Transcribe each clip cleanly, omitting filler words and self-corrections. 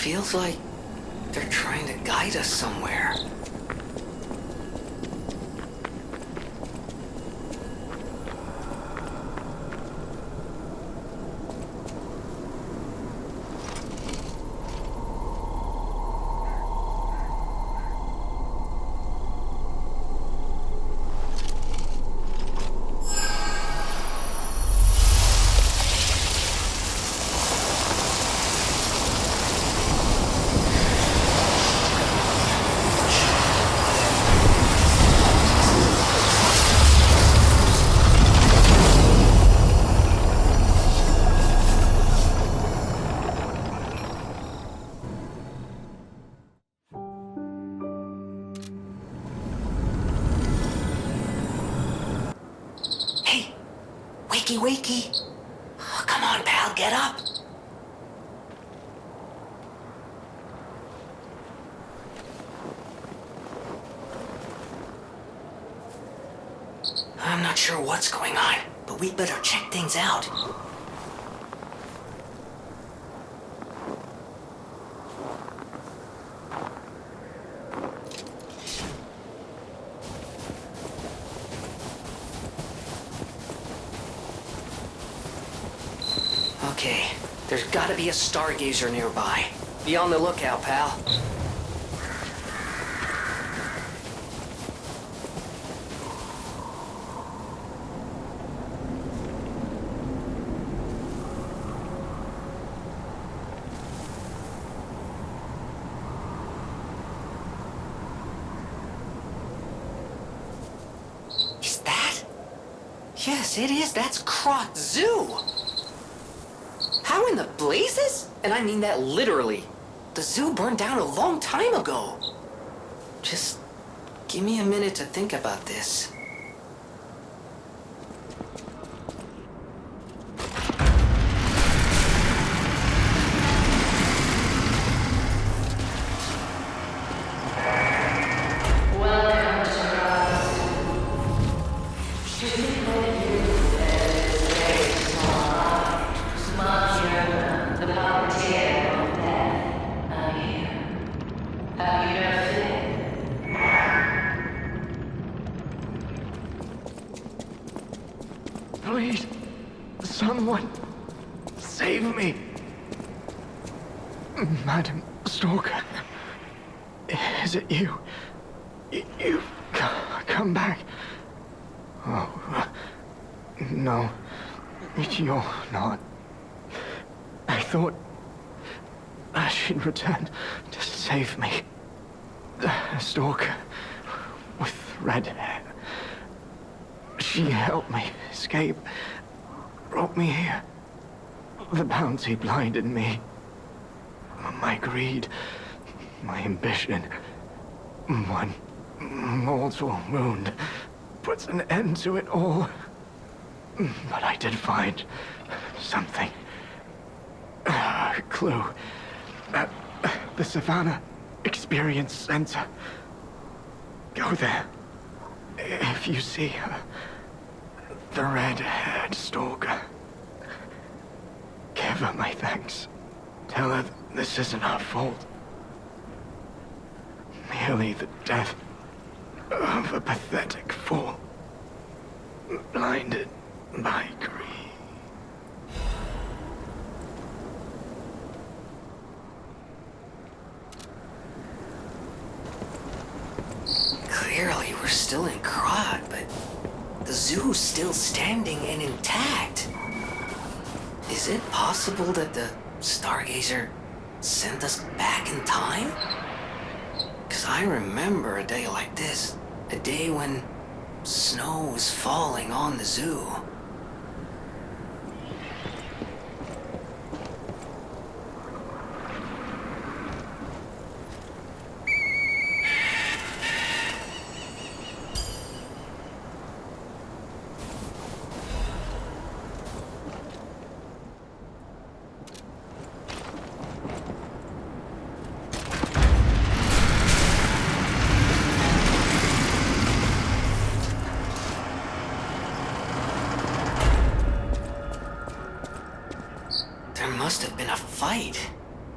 feels like they're trying to guide us somewhere. Wakey, wakey. Oh, come on, pal, get up. I'm not sure what's going on, but we'd better check things out. Okay, there's gotta be a stargazer nearby. Be on the lookout, pal. Is that? Yes, it is. That's Krat Zoo. How in the blazes? And I mean that literally. The zoo burned down a long time ago. Just give me a minute to think about this. Please, someone, save me. Madam Stalker, is it you? You come back. Oh, no, you're not. I thought she'd return to save me. The Stalker with red hair. She helped me escape, brought me here. The bounty blinded me. My greed, my ambition, one mortal wound puts an end to it all. But I did find something. A clue. At the Savannah Experience Center. Go there. If you see her, the red-haired stalker, give her my thanks. Tell her this isn't her fault. Merely the death of a pathetic fool, blinded by greed. Clearly, we're still in Krat, but the zoo's still standing and intact. Is it possible that the Stargazer sent us back in time? Because I remember a day like this, a day when snow was falling on the zoo. Must have been a fight.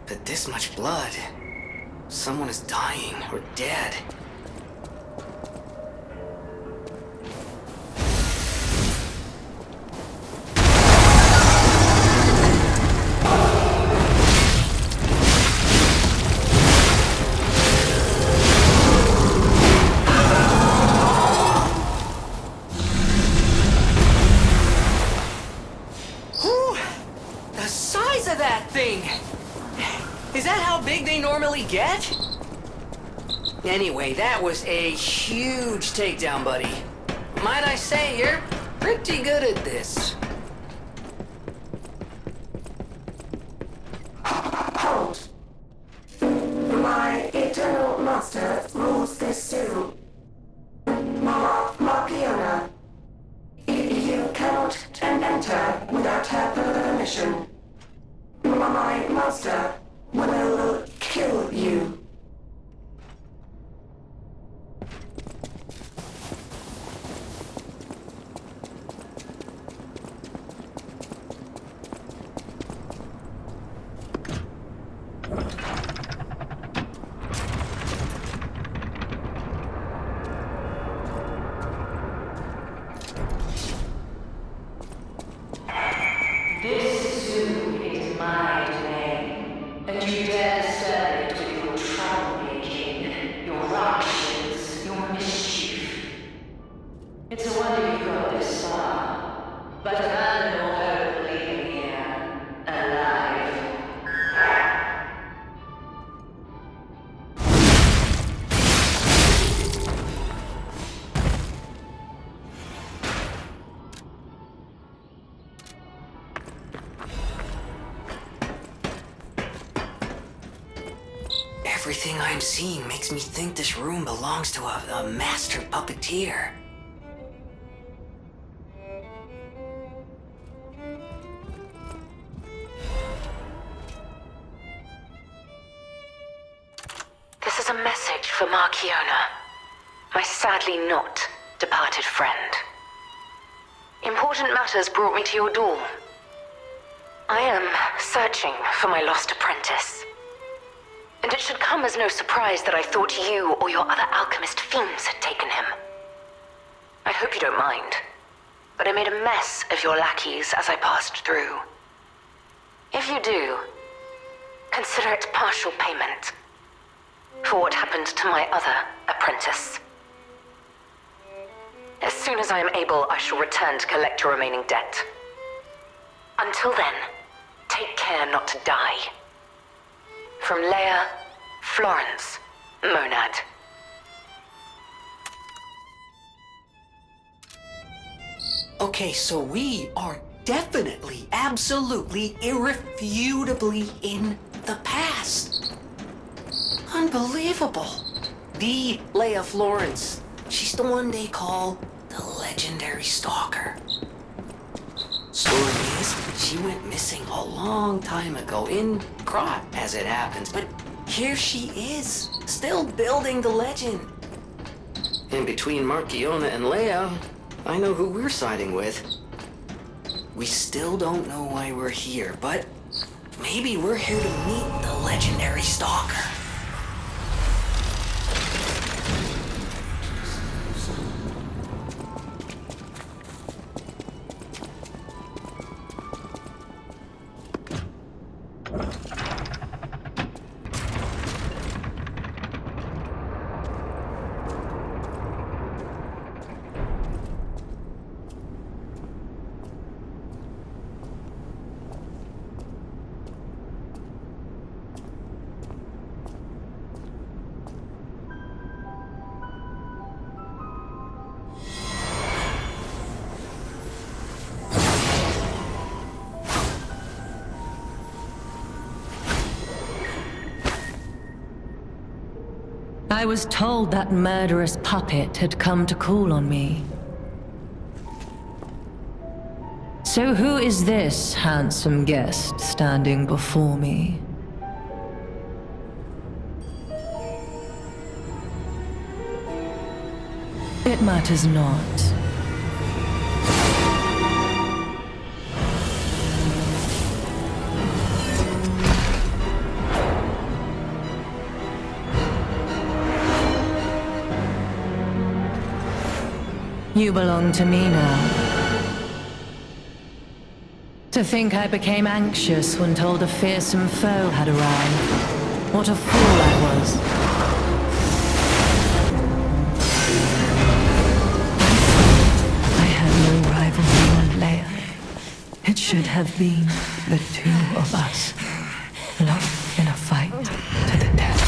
But this much blood... Someone is dying or dead. Is that how big they normally get? Anyway, that was a huge takedown, buddy. Might I say, you're pretty good at this. Hold. My eternal master rules this too. Markiona. You cannot enter without her permission. My master will kill you. This zoo is my domain, and you dare disturb it with your troublemaking, your ructions, your mischief. It's a wonder you've got this far, but abandon all hope of leaving here, alive. Everything I'm seeing makes me think this room belongs to a master puppeteer. This is a message for Markiona, my sadly not departed friend. Important matters brought me to your door. I am searching for my lost apprentice. And it should come as no surprise that I thought you or your other alchemist fiends had taken him. I hope you don't mind, but I made a mess of your lackeys as I passed through. If you do, consider it partial payment for what happened to my other apprentice. As soon as I am able, I shall return to collect your remaining debt. Until then, take care not to die. From Leia, Florence, Monad. Okay, so we are definitely, absolutely, irrefutably in the past. Unbelievable. The Leia Florence. She's the one they call the legendary Stalker. Story is, she went missing a long time ago in Krat, as it happens, but here she is, still building the legend. And between Markiona and Leia, I know who we're siding with. We still don't know why we're here, but maybe we're here to meet the legendary Stalker. I was told that murderous puppet had come to call on me. So who is this handsome guest standing before me? It matters not. You belong to me now. To think I became anxious when told a fearsome foe had arrived. What a fool I was. I had no rivalry on Leia. It should have been the two of us, locked in a fight to the death.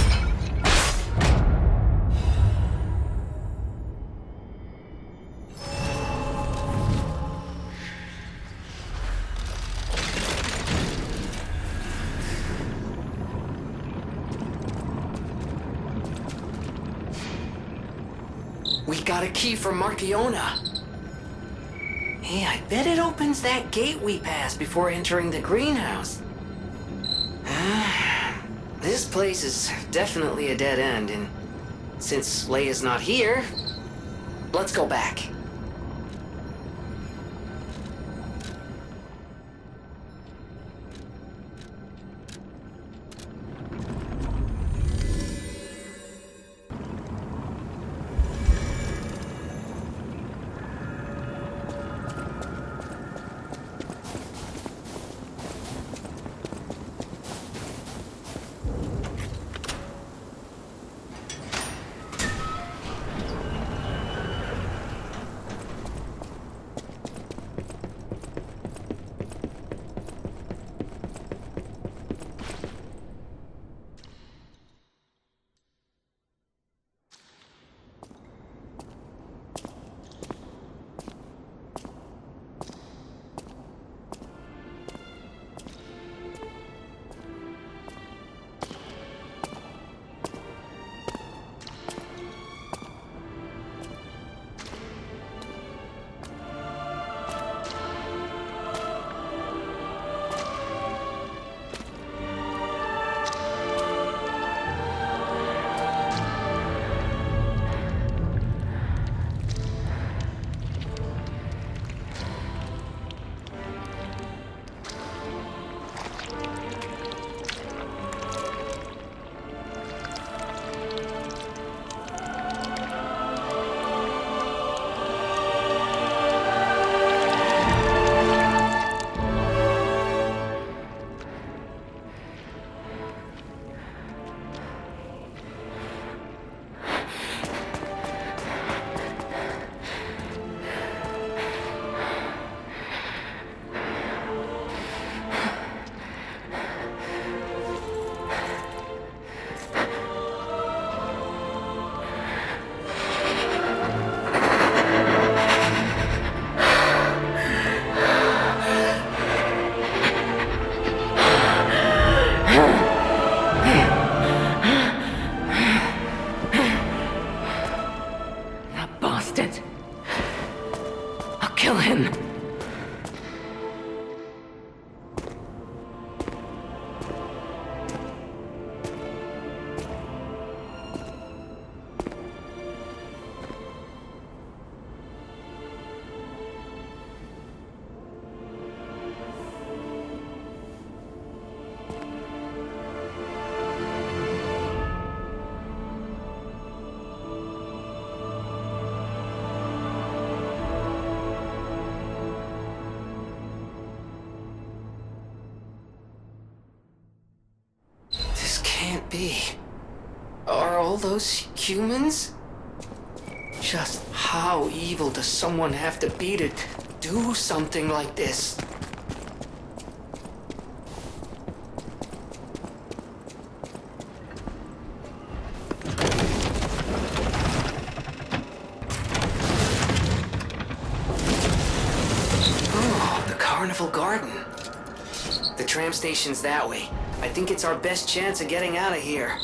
We got a key from Marchiona. Hey, I bet it opens that gate we passed before entering the greenhouse. This place is definitely a dead end, and since Leia's not here, let's go back. Kill him! Can't be. Are all those humans? Just how evil does someone have to be to do something like this? Oh, the Carnival Garden. The tram station's that way. I think it's our best chance of getting out of here.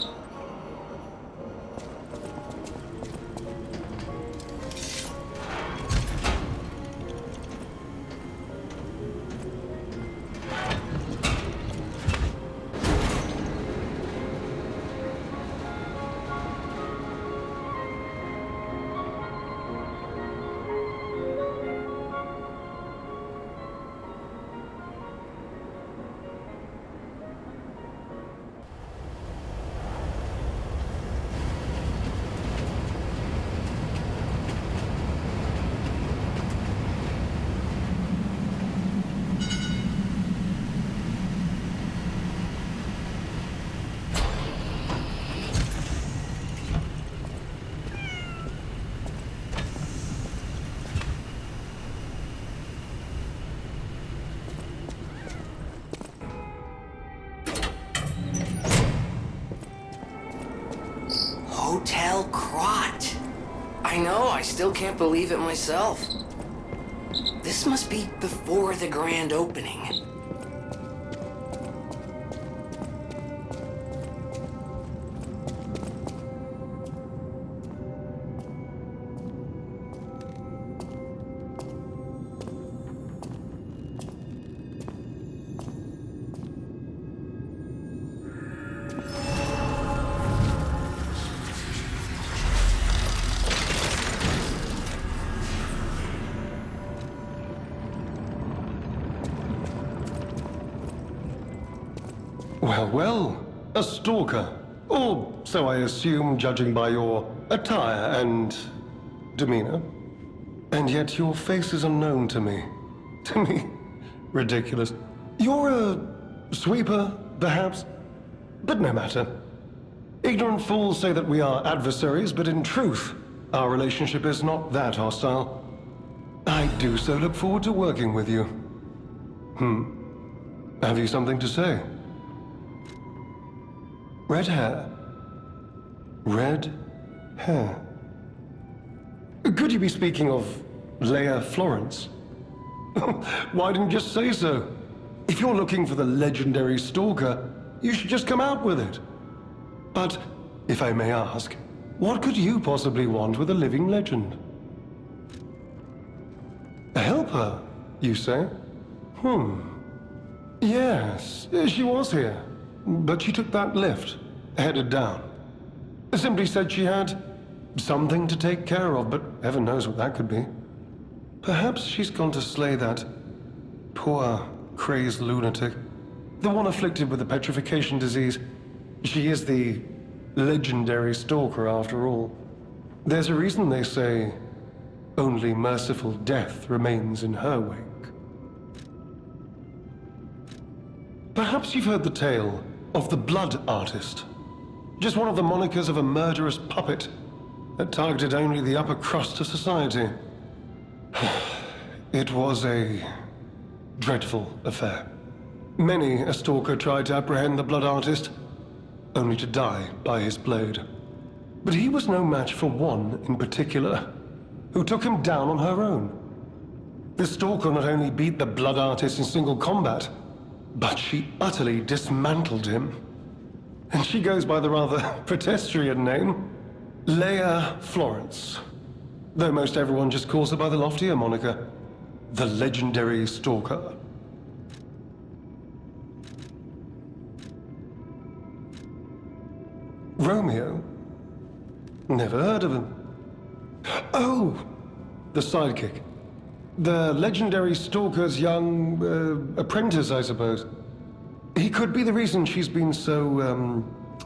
Hotel Krat. I know, I still can't believe it myself. This must be before the grand opening. Well, a stalker. Or so I assume, judging by your attire and demeanor. And yet your face is unknown to me. To me? Ridiculous. You're a sweeper, perhaps? But no matter. Ignorant fools say that we are adversaries, but in truth, our relationship is not that hostile. I do so look forward to working with you. Have you something to say? Red hair. Red hair. Could you be speaking of Leia Florence? Why didn't you just say so? If you're looking for the legendary Stalker, you should just come out with it. But, if I may ask, what could you possibly want with a living legend? A helper, you say? Yes, she was here. But she took that lift, headed down. Simply said she had something to take care of, but heaven knows what that could be. Perhaps she's gone to slay that poor, crazed lunatic. The one afflicted with the petrification disease. She is the legendary Stalker, after all. There's a reason they say only merciful death remains in her wake. Perhaps you've heard the tale of the Blood Artist. Just one of the monikers of a murderous puppet that targeted only the upper crust of society. It was a dreadful affair. Many a stalker tried to apprehend the Blood Artist, only to die by his blade. But he was no match for one in particular, who took him down on her own. The stalker not only beat the Blood Artist in single combat, but she utterly dismantled him. And she goes by the rather pedestrian name, Leia Florence. Though most everyone just calls her by the loftier moniker, the legendary Stalker. Romeo? Never heard of him. Oh, the sidekick. The legendary Stalker's young apprentice, I suppose. He could be the reason she's been so,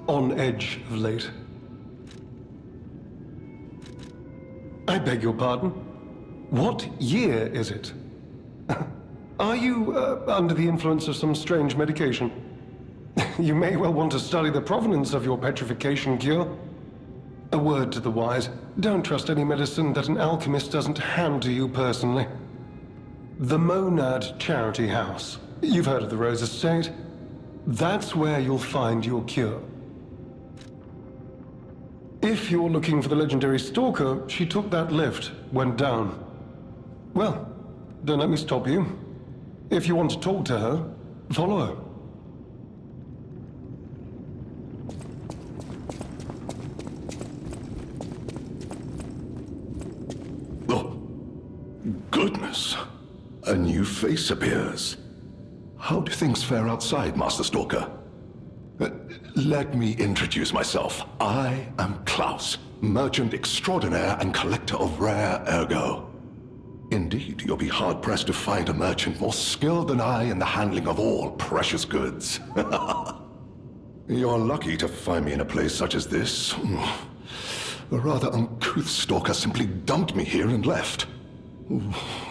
on edge of late. I beg your pardon? What year is it? Are you, under the influence of some strange medication? You may well want to study the provenance of your petrification cure. A word to the wise, don't trust any medicine that an alchemist doesn't hand to you personally. The Monad Charity House. You've heard of the Rose Estate? That's where you'll find your cure. If you're looking for the legendary Stalker, she took that lift, went down. Well, don't let me stop you. If you want to talk to her, follow her. Oh, goodness. A new face appears. How do things fare outside, Master Stalker? Let me introduce myself. I am Klaus, merchant extraordinaire and collector of rare ergo. Indeed, you'll be hard-pressed to find a merchant more skilled than I in the handling of all precious goods. You're lucky to find me in a place such as this. A rather uncouth stalker simply dumped me here and left.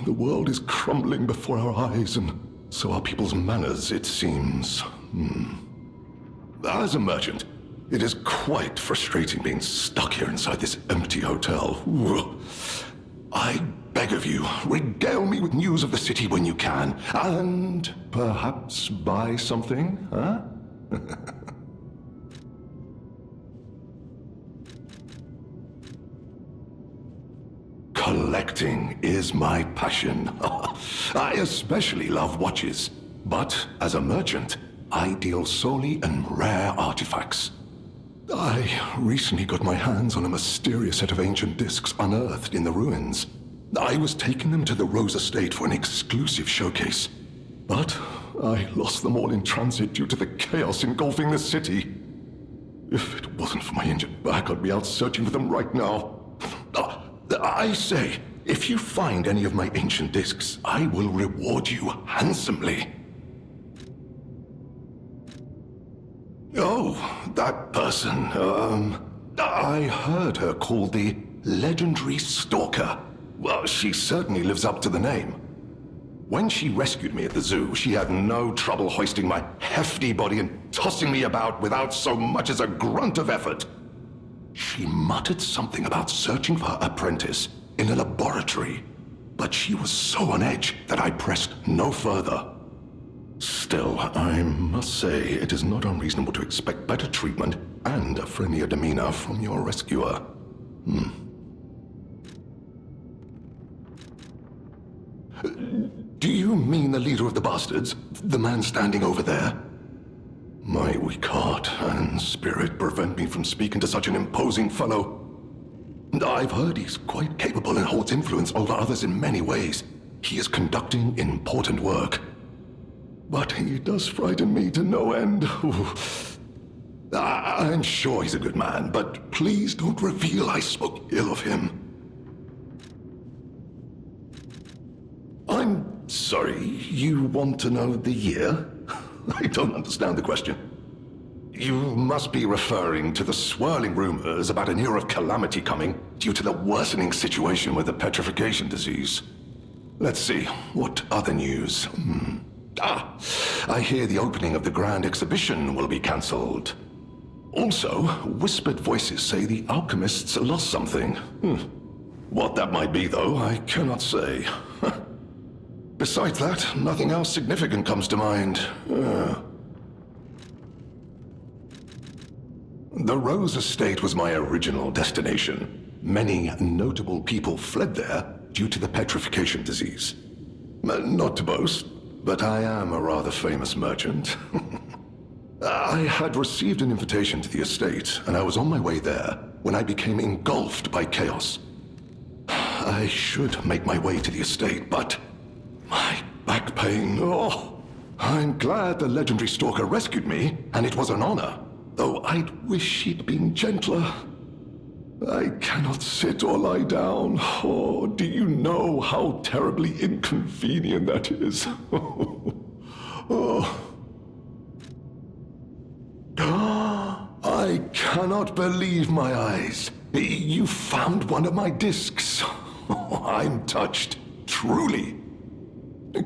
The world is crumbling before our eyes, and so are people's manners, it seems. As a merchant, it is quite frustrating being stuck here inside this empty hotel. I beg of you, regale me with news of the city when you can, and perhaps buy something, huh? Collecting is my passion. I especially love watches. But as a merchant, I deal solely in rare artifacts. I recently got my hands on a mysterious set of ancient discs unearthed in the ruins. I was taking them to the Rose Estate for an exclusive showcase. But I lost them all in transit due to the chaos engulfing the city. If it wasn't for my injured back, I'd be out searching for them right now. I say, if you find any of my ancient discs, I will reward you handsomely. Oh, that person, I heard her called the legendary Stalker. Well, she certainly lives up to the name. When she rescued me at the zoo, she had no trouble hoisting my hefty body and tossing me about without so much as a grunt of effort. She muttered something about searching for her apprentice in a laboratory, but she was so on edge that I pressed no further. Still, I must say it is not unreasonable to expect better treatment and a friendlier demeanor from your rescuer. Do you mean the leader of the bastards? The man standing over there? My weak heart and spirit prevent me from speaking to such an imposing fellow. I've heard he's quite capable and holds influence over others in many ways. He is conducting important work. But he does frighten me to no end. I'm sure he's a good man, but please don't reveal I spoke ill of him. I'm sorry, you want to know the year? I don't understand the question. You must be referring to the swirling rumors about an era of calamity coming due to the worsening situation with the petrification disease. Let's see, what other news? I hear the opening of the Grand Exhibition will be cancelled. Also, whispered voices say the alchemists lost something. What that might be, though, I cannot say. Besides that, nothing else significant comes to mind. The Rose Estate was my original destination. Many notable people fled there due to the petrification disease. Not to boast, but I am a rather famous merchant. I had received an invitation to the estate, and I was on my way there when I became engulfed by chaos. I should make my way to the estate, but my back pain, I'm glad the legendary Stalker rescued me, and it was an honor, though I'd wish she'd been gentler. I cannot sit or lie down. Oh, do you know how terribly inconvenient that is? I cannot believe my eyes. You found one of my discs. I'm touched, truly.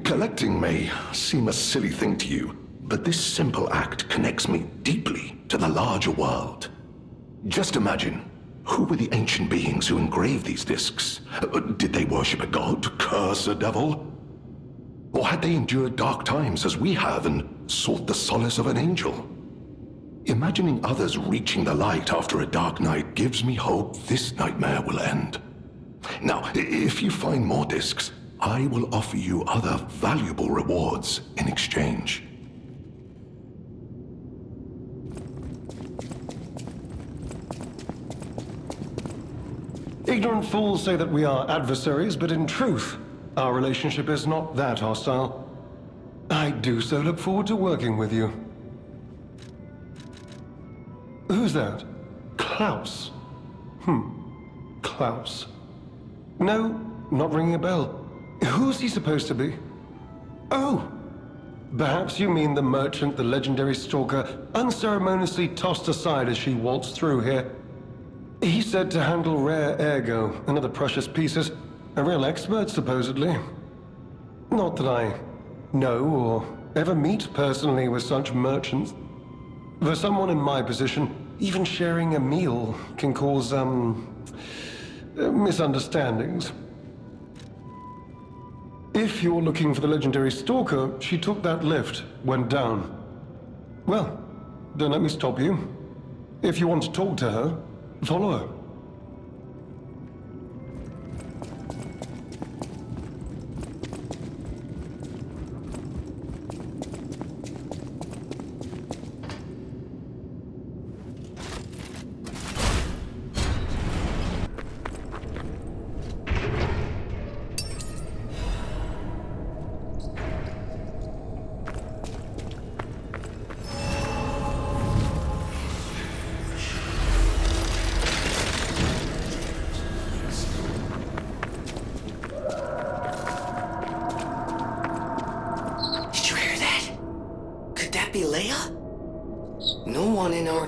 Collecting may seem a silly thing to you, but this simple act connects me deeply to the larger world. Just imagine, who were the ancient beings who engraved these discs? Did they worship a god, curse a devil? Or had they endured dark times as we have and sought the solace of an angel? Imagining others reaching the light after a dark night gives me hope this nightmare will end. Now, if you find more discs, I will offer you other valuable rewards in exchange. Ignorant fools say that we are adversaries, but in truth, our relationship is not that hostile. I do so look forward to working with you. Who's that? Klaus? Klaus. No, not ringing a bell. Who's he supposed to be? Oh! Perhaps you mean the merchant the legendary Stalker unceremoniously tossed aside as she waltzed through here. He's said to handle rare ergo and other precious pieces. A real expert, supposedly. Not that I know or ever meet personally with such merchants. For someone in my position, even sharing a meal can cause, misunderstandings. If you're looking for the legendary Stalker, she took that lift, went down. Well, don't let me stop you. If you want to talk to her, follow her.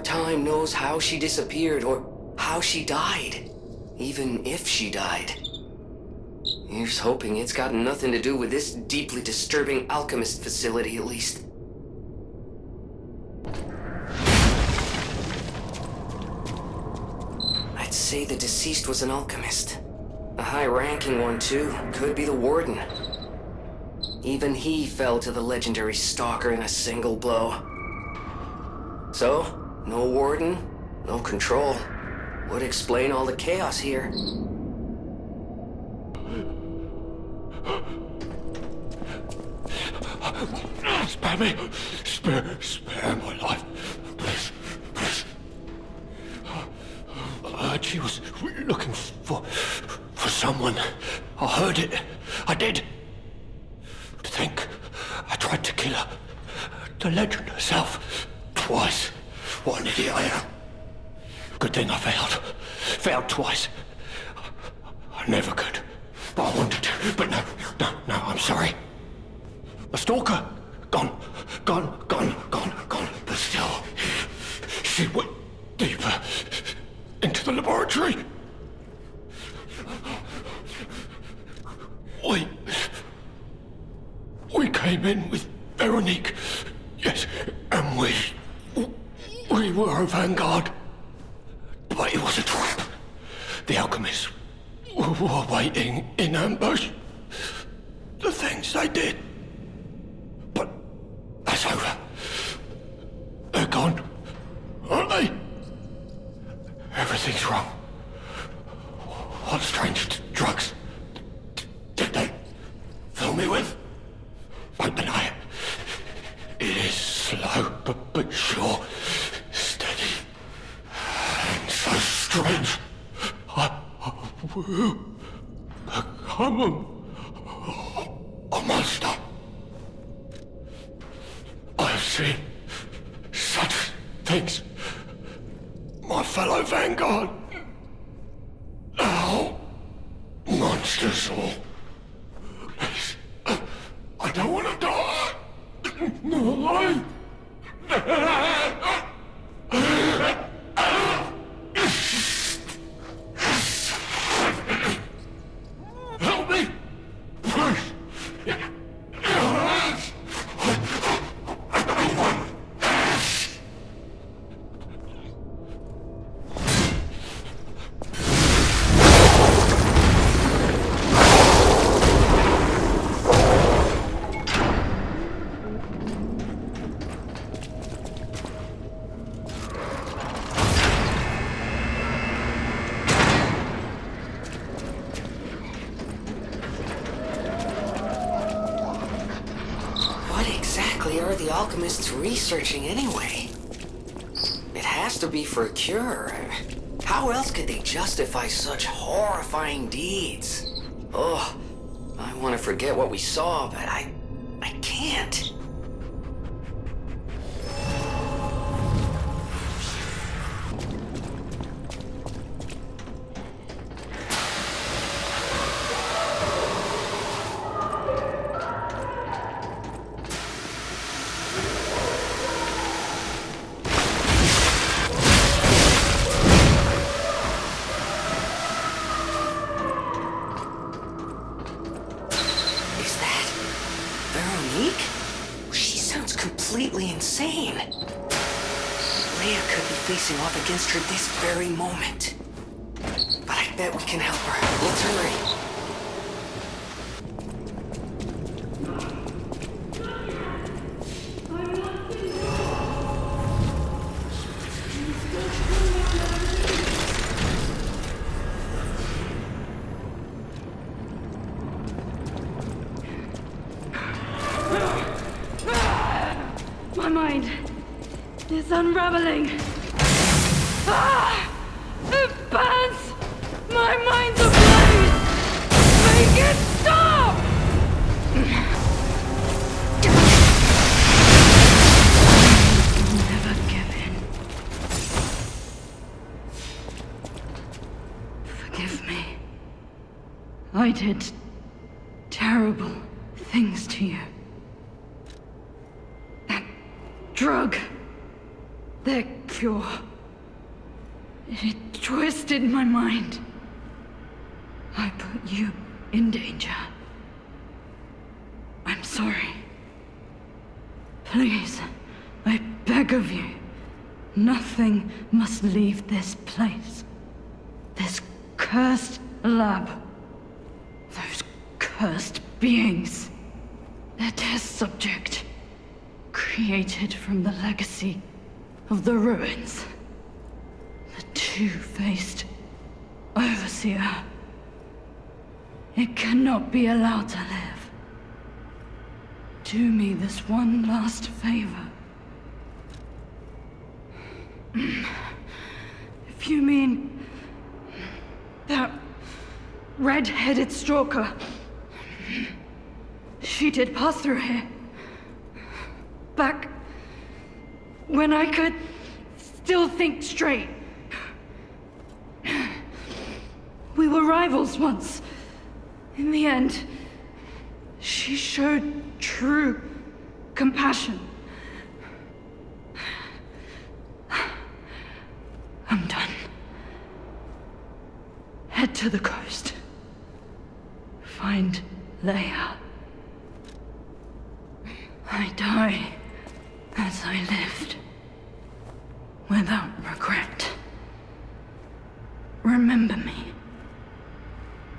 Time knows how she disappeared or how she died. Even if she died. Here's hoping it's got nothing to do with this deeply disturbing alchemist facility, at least. I'd say the deceased was an alchemist. A high-ranking one, too. Could be the warden. Even he fell to the legendary Stalker in a single blow. So, no warden, no control. Would explain all the chaos here. Spare me! Spare my life. Please, please. I heard she was looking for someone. I heard it. I did. To think I tried to kill her. The legend herself. Twice. What an idiot I am. Good thing I failed. Failed twice. I never could. But I wanted to. But no, I'm sorry. A stalker. Gone. But still, she went deeper into the laboratory. We came in with Veronique. Yes, and we were a vanguard. But it was a trap. The alchemists were waiting in ambush. The things they did. But that's over. They're gone, aren't they? Everything's wrong. What strange drugs did they fill me with? Don't deny it. It is slow, but sure. Steady. And so strange. I will become a monster. I've seen such things. My fellow vanguard. Now, monsters all. Please, I don't want to die. No, help me, please. Are the alchemists researching anyway? It has to be for a cure. How else could they justify such horrifying deeds? Oh, I want to forget what we saw, but I can't. Completely insane. Leia could be facing off against her this very moment. But I bet we can help her. Let's hurry. My mind is unraveling. It burns! My mind's ablaze! Make it stop! Never give in. Forgive me. I did terrible things to you. Drug. They're pure. It twisted my mind. I put you in danger. I'm sorry. Please, I beg of you, nothing must leave this place. This cursed lab. Those cursed beings. The test subject. Created from the legacy of the ruins. The two-faced overseer. It cannot be allowed to live. Do me this one last favor. If you mean that red-headed stalker, she did pass through here. Back when I could still think straight. We were rivals once. In the end, she showed true compassion. I'm done. Head to the coast. Find Leia. I die as I lived, without regret. Remember me,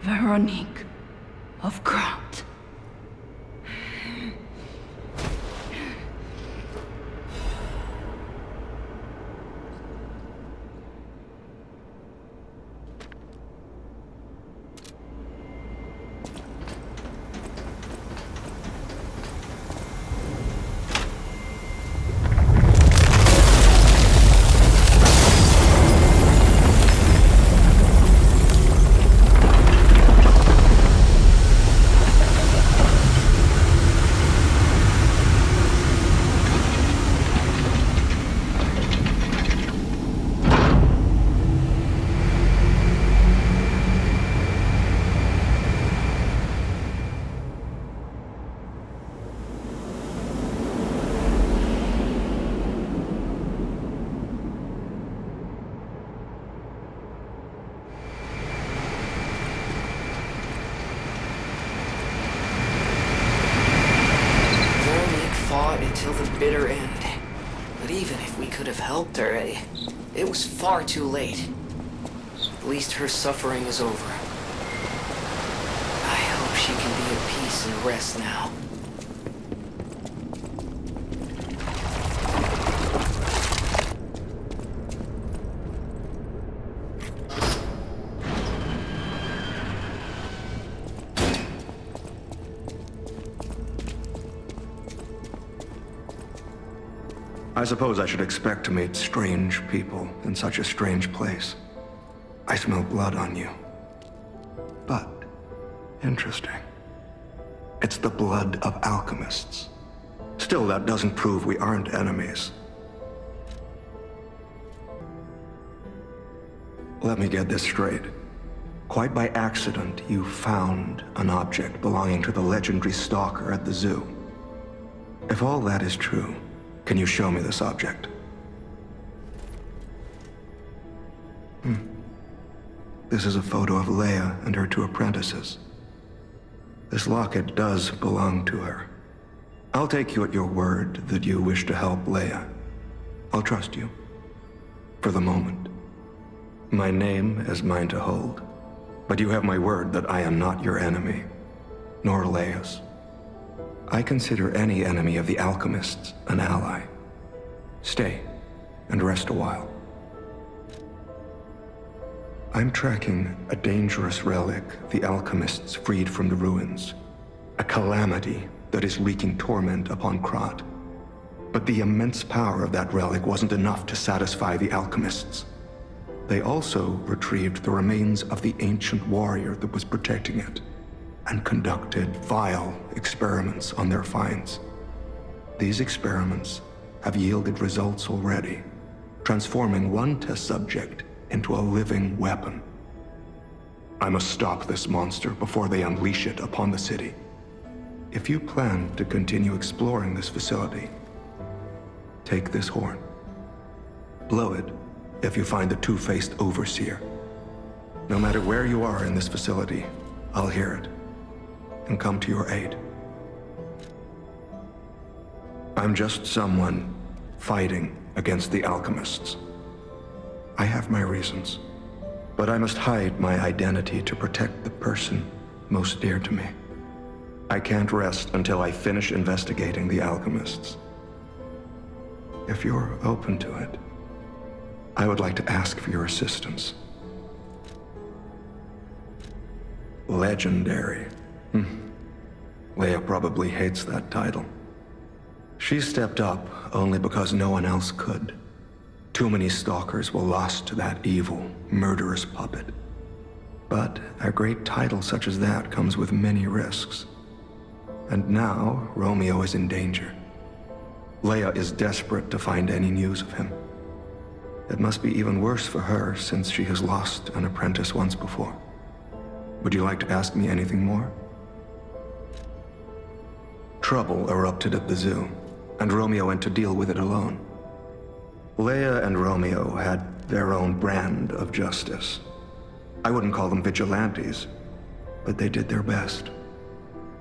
Veronique of Krat. Until the bitter end. But even if we could have helped her, it was far too late. At least her suffering is over. I hope she can be at peace and rest now. I suppose I should expect to meet strange people in such a strange place. I smell blood on you. But, interesting. It's the blood of alchemists. Still, that doesn't prove we aren't enemies. Let me get this straight. Quite by accident, you found an object belonging to the legendary Stalker at the zoo. If all that is true, can you show me this object? This is a photo of Leia and her two apprentices. This locket does belong to her. I'll take you at your word that you wish to help Leia. I'll trust you. For the moment. My name is mine to hold. But you have my word that I am not your enemy, nor Leia's. I consider any enemy of the alchemists an ally. Stay and rest a while. I'm tracking a dangerous relic the alchemists freed from the ruins. A calamity that is wreaking torment upon Krat. But the immense power of that relic wasn't enough to satisfy the alchemists. They also retrieved the remains of the ancient warrior that was protecting it, and conducted vile experiments on their finds. These experiments have yielded results already, transforming one test subject into a living weapon. I must stop this monster before they unleash it upon the city. If you plan to continue exploring this facility, take this horn. Blow it if you find the two-faced overseer. No matter where you are in this facility, I'll hear it and come to your aid. I'm just someone fighting against the alchemists. I have my reasons, but I must hide my identity to protect the person most dear to me. I can't rest until I finish investigating the alchemists. If you're open to it, I would like to ask for your assistance. Legendary. Leia probably hates that title. She stepped up only because no one else could. Too many stalkers were lost to that evil, murderous puppet. But a great title such as that comes with many risks. And now, Romeo is in danger. Leia is desperate to find any news of him. It must be even worse for her since she has lost an apprentice once before. Would you like to ask me anything more? Trouble erupted at the zoo, and Romeo went to deal with it alone. Leia and Romeo had their own brand of justice. I wouldn't call them vigilantes, but they did their best.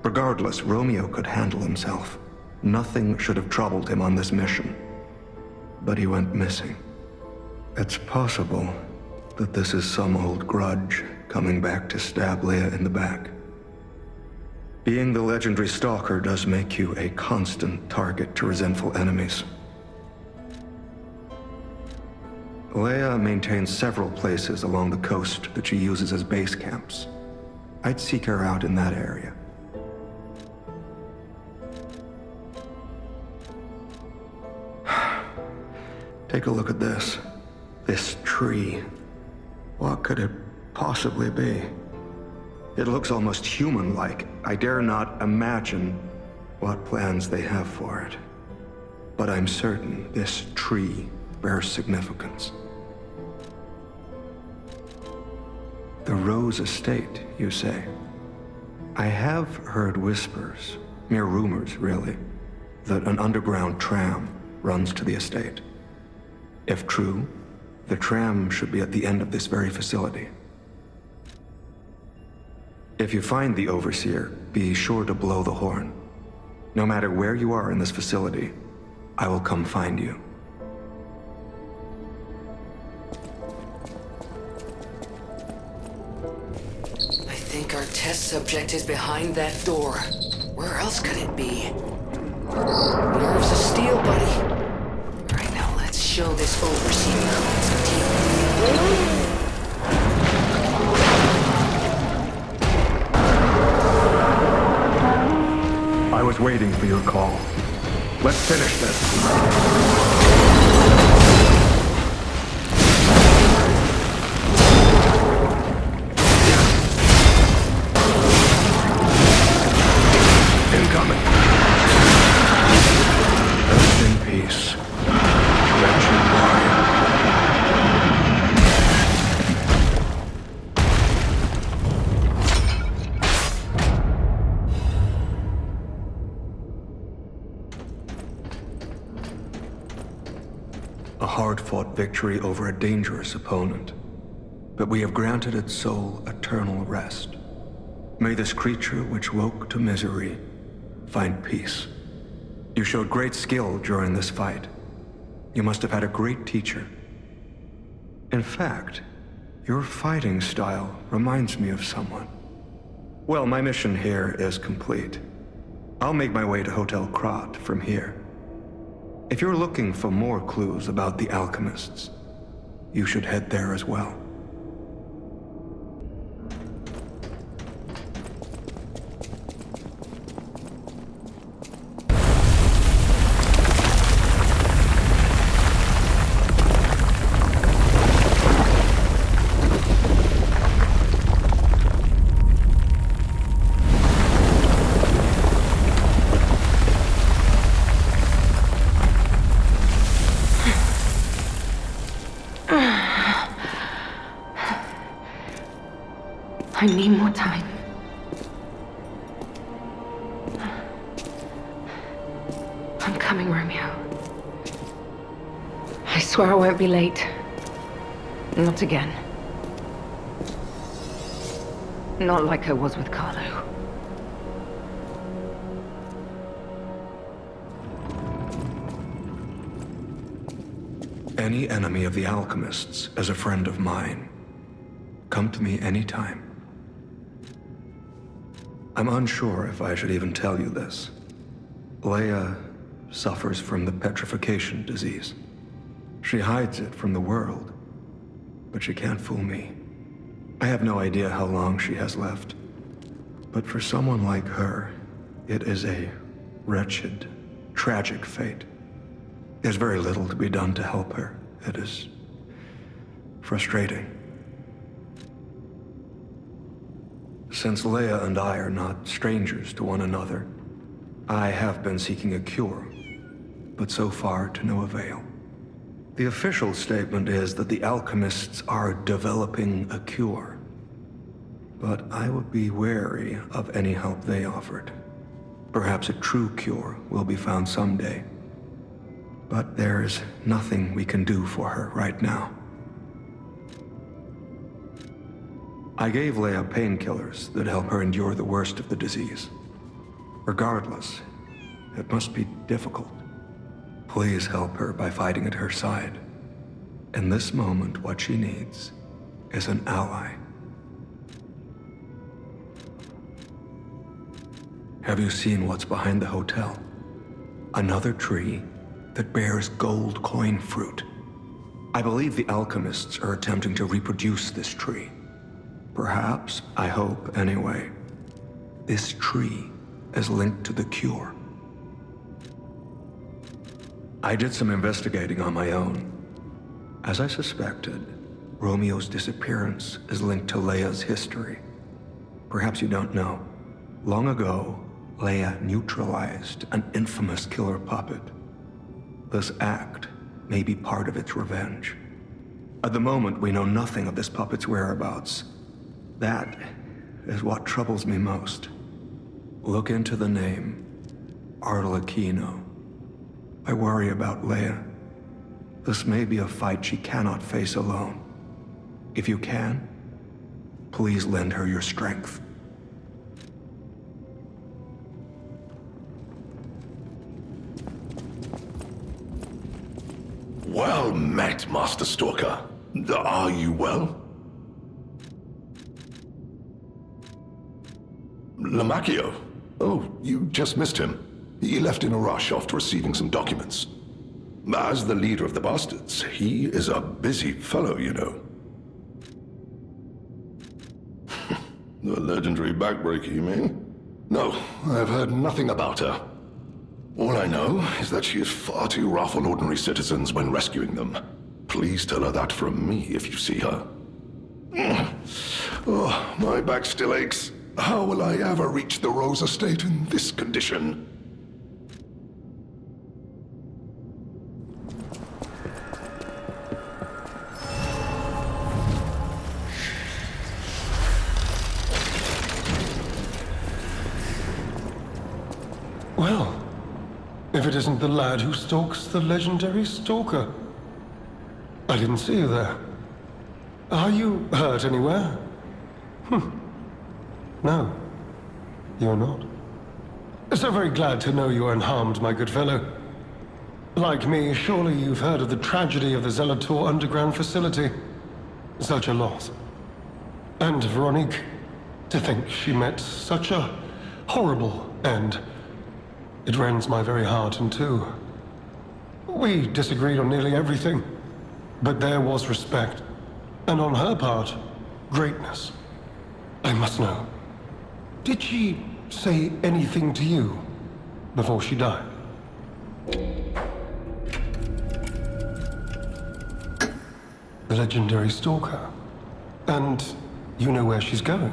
Regardless, Romeo could handle himself. Nothing should have troubled him on this mission. But he went missing. It's possible that this is some old grudge coming back to stab Leia in the back. Being the legendary Stalker does make you a constant target to resentful enemies. Leia maintains several places along the coast that she uses as base camps. I'd seek her out in that area. Take a look at this. This tree. What could it possibly be? It looks almost human-like. I dare not imagine what plans they have for it. But I'm certain this tree bears significance. The Rose Estate, you say? I have heard whispers, mere rumors really, that an underground tram runs to the estate. If true, the tram should be at the end of this very facility. If you find the Overseer, be sure to blow the horn. No matter where you are in this facility, I will come find you. I think our test subject is behind that door. Where else could it be? Nerves of steel, buddy. Right now, let's show this Overseer who it's dealing with. I was waiting for your call. Let's finish this. Incoming. Rest in peace, wretched warrior. A hard-fought victory over a dangerous opponent, but we have granted its soul eternal rest. May this creature which woke to misery find peace. You showed great skill during this fight. You must have had a great teacher. In fact, your fighting style reminds me of someone. Well, my mission here is complete. I'll make my way to Hotel Krat from here. If you're looking for more clues about the alchemists, you should head there as well. I need more time. I'm coming, Romeo. I swear. swear I won't be late. Not again. Not like I was with Carlo. Any enemy of the alchemists is a friend of mine. Come to me anytime. I'm unsure if I should even tell you this. Leia suffers from the petrification disease. She hides it from the world, but she can't fool me. I have no idea how long she has left. But for someone like her, it is a wretched, tragic fate. There's very little to be done to help her. It is frustrating. Since Leia and I are not strangers to one another, I have been seeking a cure, but so far to no avail. The official statement is that the alchemists are developing a cure, but I would be wary of any help they offered. Perhaps a true cure will be found someday, but there's nothing we can do for her right now. I gave Leia painkillers that help her endure the worst of the disease. Regardless, it must be difficult. Please help her by fighting at her side. In this moment, what she needs is an ally. Have you seen what's behind the hotel? Another tree that bears gold coin fruit. I believe the alchemists are attempting to reproduce this tree. Perhaps, I hope anyway, this tree is linked to the cure. I did some investigating on my own. As I suspected, Romeo's disappearance is linked to Leia's history. Perhaps you don't know. Long ago, Leia neutralized an infamous killer puppet. This act may be part of its revenge. At the moment, we know nothing of this puppet's whereabouts. That is what troubles me most. Look into the name, Arlecchino. I worry about Leia. This may be a fight she cannot face alone. If you can, please lend her your strength. Well met, Master Stalker. Are you well? Lamacchio? Oh, you just missed him. He left in a rush after receiving some documents. As the leader of the bastards, he is a busy fellow, you know. The legendary backbreaker, you mean? No, I've heard nothing about her. All I know is that she is far too rough on ordinary citizens when rescuing them. Please tell her that from me if you see her. Oh, my back still aches. How will I ever reach the Rose Estate in this condition? Well, if it isn't the lad who stalks the legendary Stalker. I didn't see you there. Are you hurt anywhere? No, you're not. So very glad to know you're unharmed, my good fellow. Like me, surely you've heard of the tragedy of the Zelator underground facility. Such a loss. And Veronique, to think she met such a horrible end. It rends my very heart in two. We disagreed on nearly everything, but there was respect, and on her part, greatness. I must know. Did she say anything to you before she died? The legendary Stalker. And you know where she's going?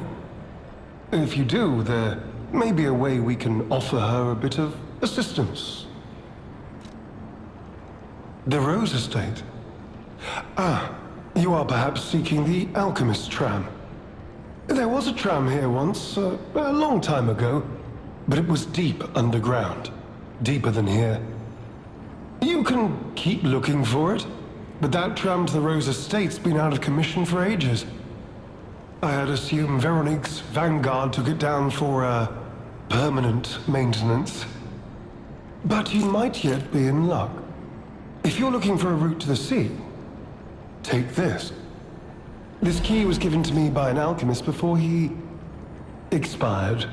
If you do, there may be a way we can offer her a bit of assistance. The Rose Estate. Ah, you are perhaps seeking the Alchemist tram. There was a tram here once, a long time ago, but it was deep underground. Deeper than here. You can keep looking for it. but that tram to the Rose Estate's been out of commission for ages. I had assumed Veronique's Vanguard took it down for, permanent maintenance. But you might yet be in luck. If you're looking for a route to the sea, take this. This key was given to me by an alchemist before he expired.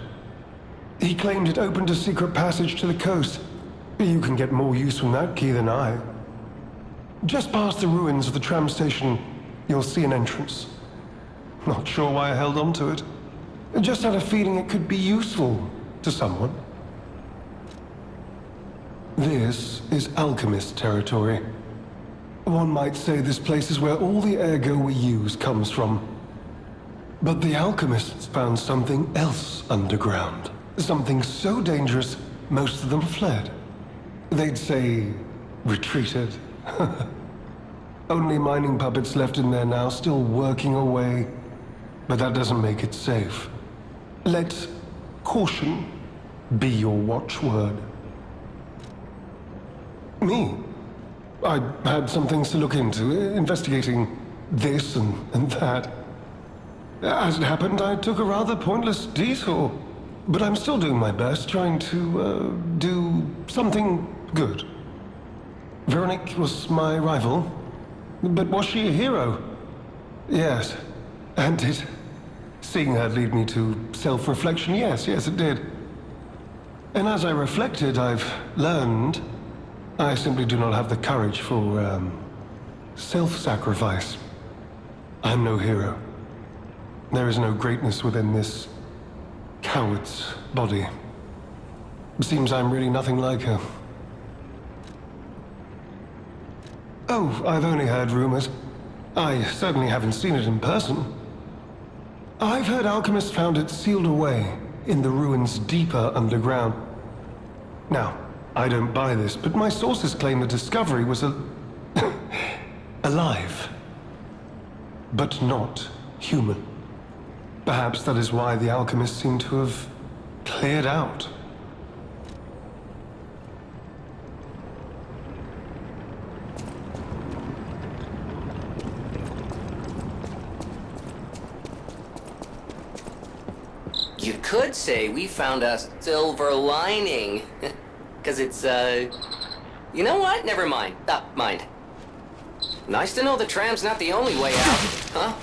He claimed it opened a secret passage to the coast. You can get more use from that key than I. Just past the ruins of the tram station, you'll see an entrance. Not sure why I held on to it. Just had a feeling it could be useful to someone. This is alchemist territory. One might say this place is where all the ergo we use comes from. But the alchemists found something else underground. Something so dangerous, most of them fled. They'd say, retreated. Only mining puppets left in there now, still working away. But that doesn't make it safe. Let caution be your watchword. Me? I had some things to look into, investigating this and that. As it happened, I took a rather pointless detour. But I'm still doing my best, trying to, do something good. Veronique was my rival, but was she a hero? Yes, and did seeing her lead me to self-reflection? Yes, it did. And as I reflected, I've learned I simply do not have the courage for, self-sacrifice. I'm no hero. There is no greatness within this coward's body. Seems I'm really nothing like her. Oh, I've only heard rumors. I certainly haven't seen it in person. I've heard alchemists found it sealed away in the ruins deeper underground. Now, I don't buy this, but my sources claim the discovery was alive, but not human. Perhaps that is why the alchemists seem to have cleared out. You could say we found a silver lining. Because it's, you know what? Never mind. Mind. Nice to know the tram's not the only way out, huh?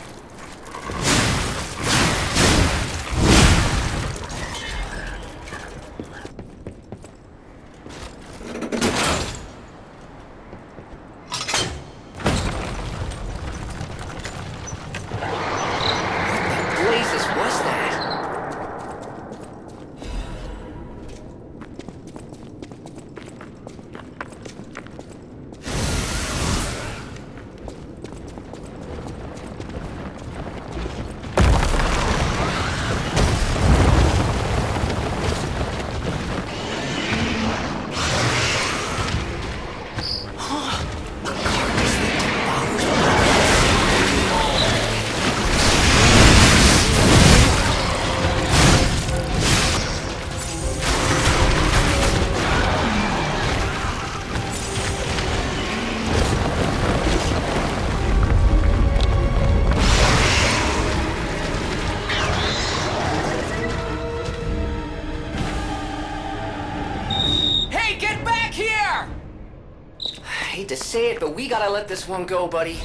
To say it, but we gotta let this one go, buddy.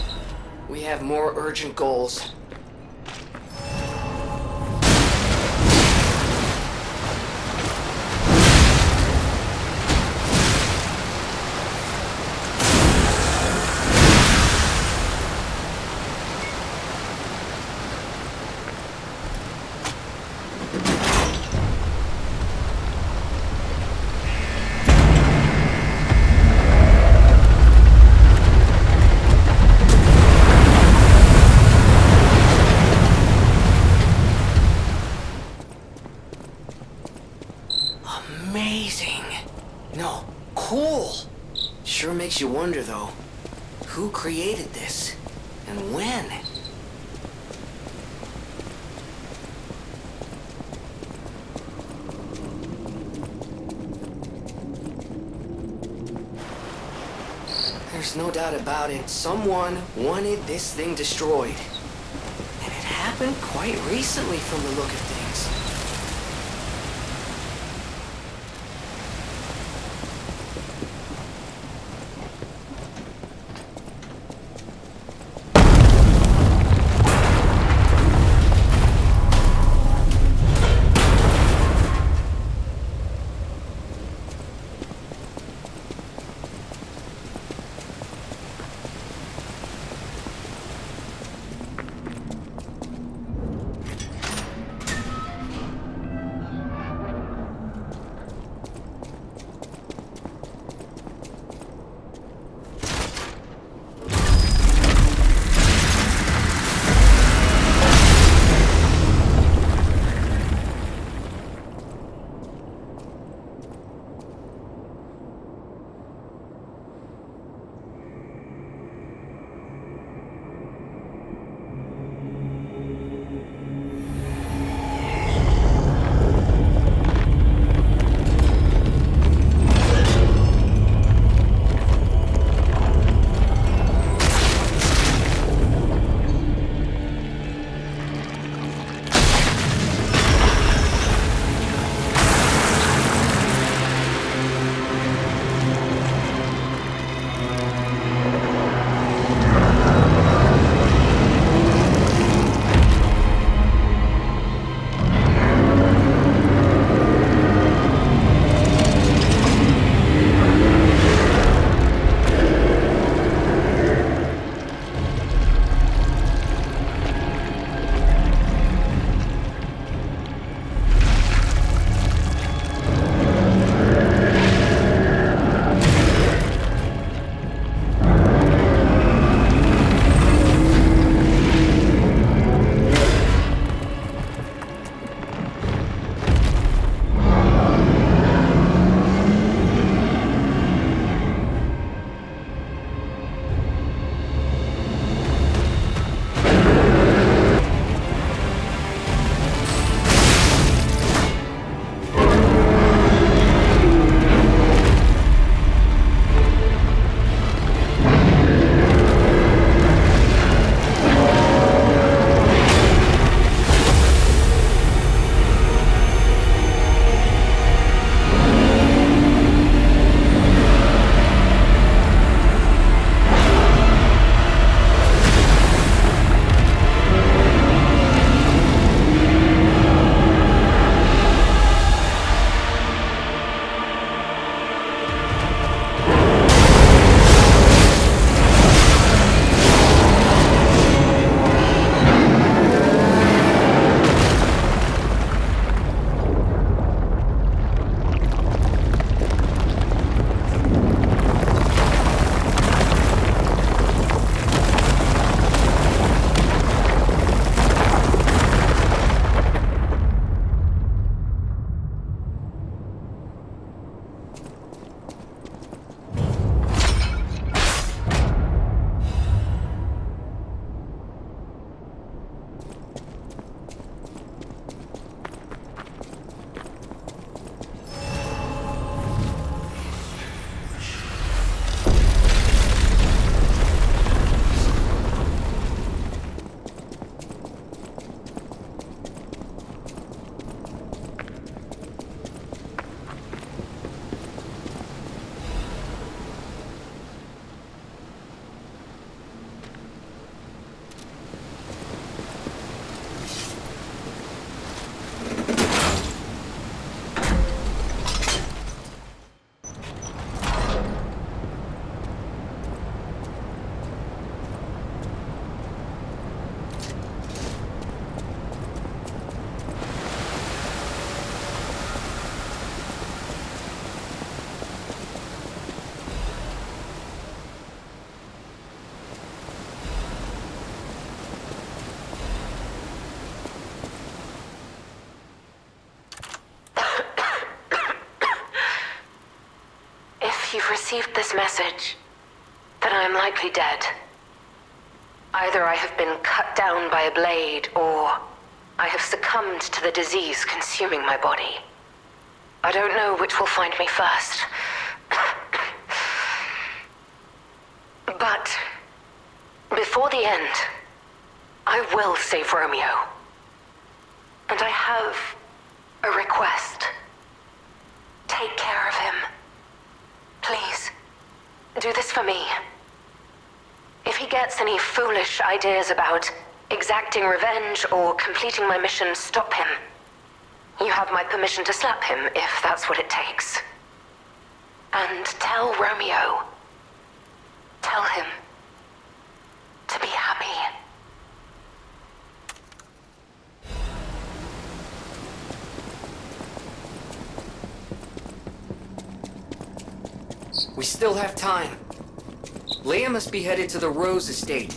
We have more urgent goals. Amazing. No, cool. Sure makes you wonder, though. Who created this? And when? There's no doubt about it. Someone wanted this thing destroyed. And it happened quite recently from the look of things. you've received this message, then I am likely dead. Either I have been cut down by a blade, or I have succumbed to the disease consuming my body. I don't know which will find me first. Before the end, I will save Romeo. And I have a request. Take care of him. Please, do this for me. If he gets any foolish ideas about exacting revenge or completing my mission, stop him. You have my permission to slap him if that's what it takes. And tell Romeo. Tell him to be happy. We still have time. Leia must be headed to the Rose Estate.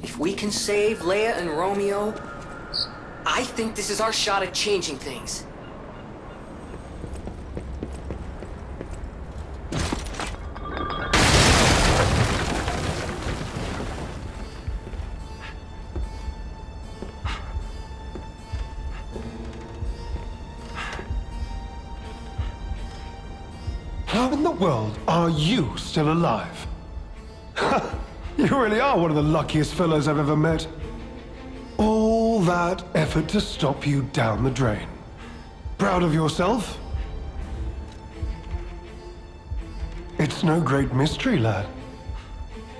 If we can save Leia and Romeo, I think this is our shot at changing things. How in the world are you still alive? You really are one of the luckiest fellows I've ever met. All that effort to stop you down the drain. Proud of yourself? It's no great mystery, lad.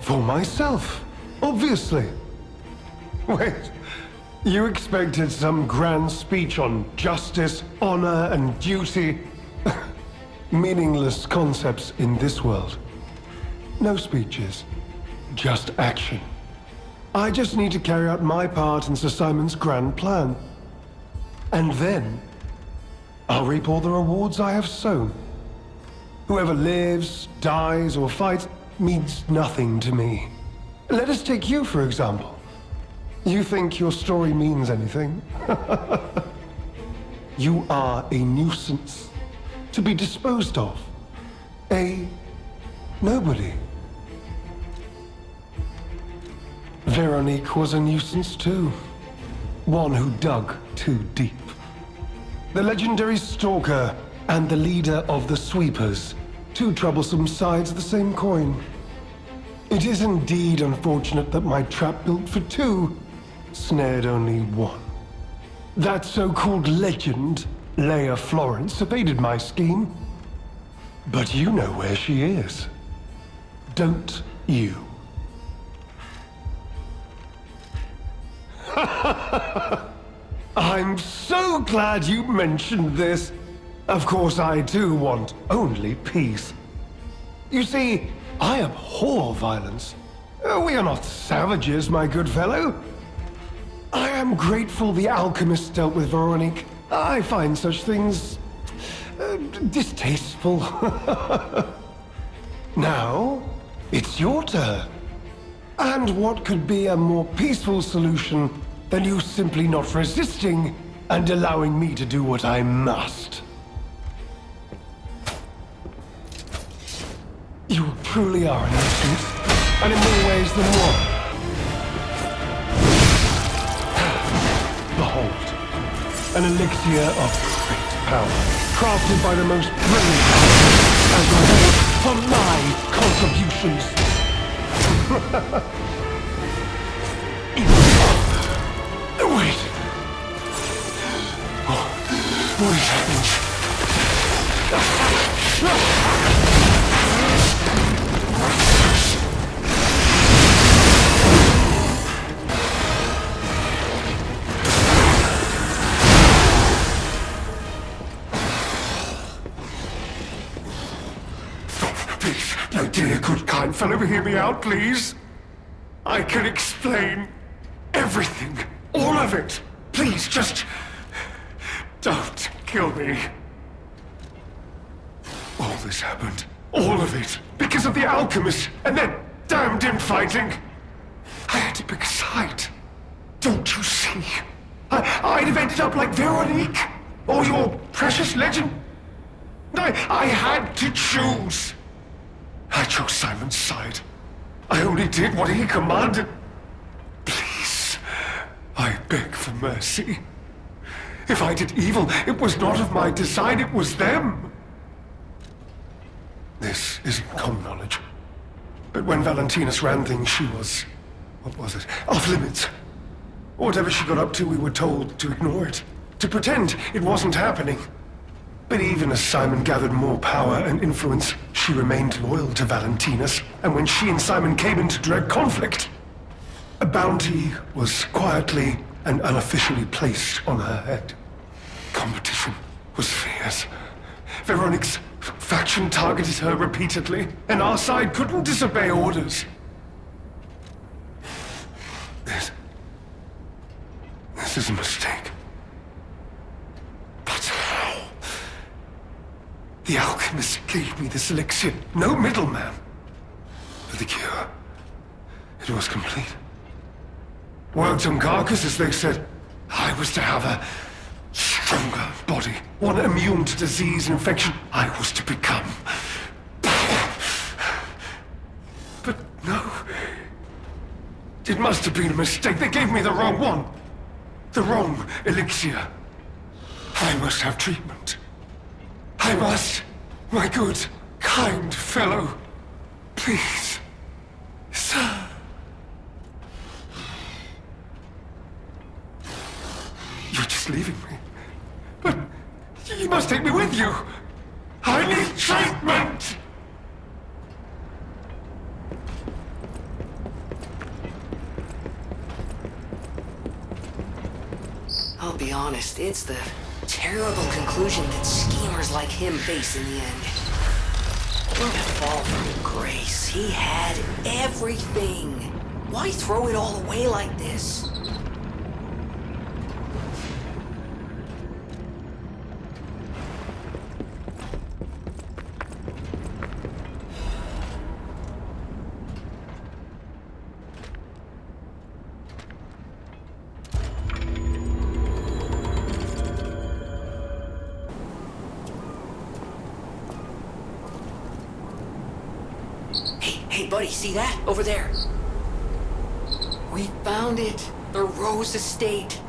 For myself, obviously. Wait, you expected some grand speech on justice, honor, and duty? Meaningless concepts in this world. No speeches, just action. I just need to carry out my part in Sir Simon's grand plan. And then, I'll reap all the rewards I have sown. Whoever lives, dies, or fights means nothing to me. Let us take you, for example. You think your story means anything? You are a nuisance. To be disposed of. A nobody. Veronique was a nuisance too. One who dug too deep. The legendary Stalker and the leader of the Sweepers. Two troublesome sides of the same coin. It is indeed unfortunate that my trap built for two snared only one. That so-called legend, Leia Florence, evaded my scheme. But you know where she is. Don't you? I'm so glad you mentioned this. Of course, I too want only peace. You see, I abhor violence. We are not savages, my good fellow. I am grateful the alchemist dealt with Veronique. I find such things distasteful. Now, it's your turn. And what could be a more peaceful solution than you simply not resisting and allowing me to do what I must? You truly are a nuisance, and in more ways than one. Behold, an elixir of great power, crafted by the most brilliant as a reward for my contributions. Wait. What is happening? Please, my dear, good, kind fellow, hear me out, please. I can explain everything. All of it. Please, just don't kill me. All this happened. All of it. Because of the alchemist and that damned infighting. I had to pick a side. Don't you see? I'd have ended up like Veronique. Or your precious legend. I had to choose. I chose Simon's side. I only did what he commanded. Please, I beg for mercy. If I did evil, it was not of my design, it was them. This isn't common knowledge. But when Valentinus ran things, she was... what was it? Off limits. Whatever she got up to, we were told to ignore it. To pretend it wasn't happening. But even as Simon gathered more power and influence, she remained loyal to Valentinus. And when she and Simon came into direct conflict, a bounty was quietly and unofficially placed on her head. Competition was fierce. Veronique's faction targeted her repeatedly, and our side couldn't disobey orders. This is a mistake. But how? The alchemist gave me this elixir, no middleman. For the cure, it was complete. Worked on carcasses, they said. I was to have a stronger body, one immune to disease and infection. I was to become... But no. It must have been a mistake. They gave me the wrong one. The wrong elixir. I must have treatment. I must. My good, kind fellow. Please. Sir. You're just leaving me. But you must take me with you. I need treatment! I'll be honest, it's the terrible conclusion that schemers like him face in the end. Don't fall from grace. He had everything. Why throw it all away like this? Hey, buddy, see that? Over there. We found it. The Rose Estate.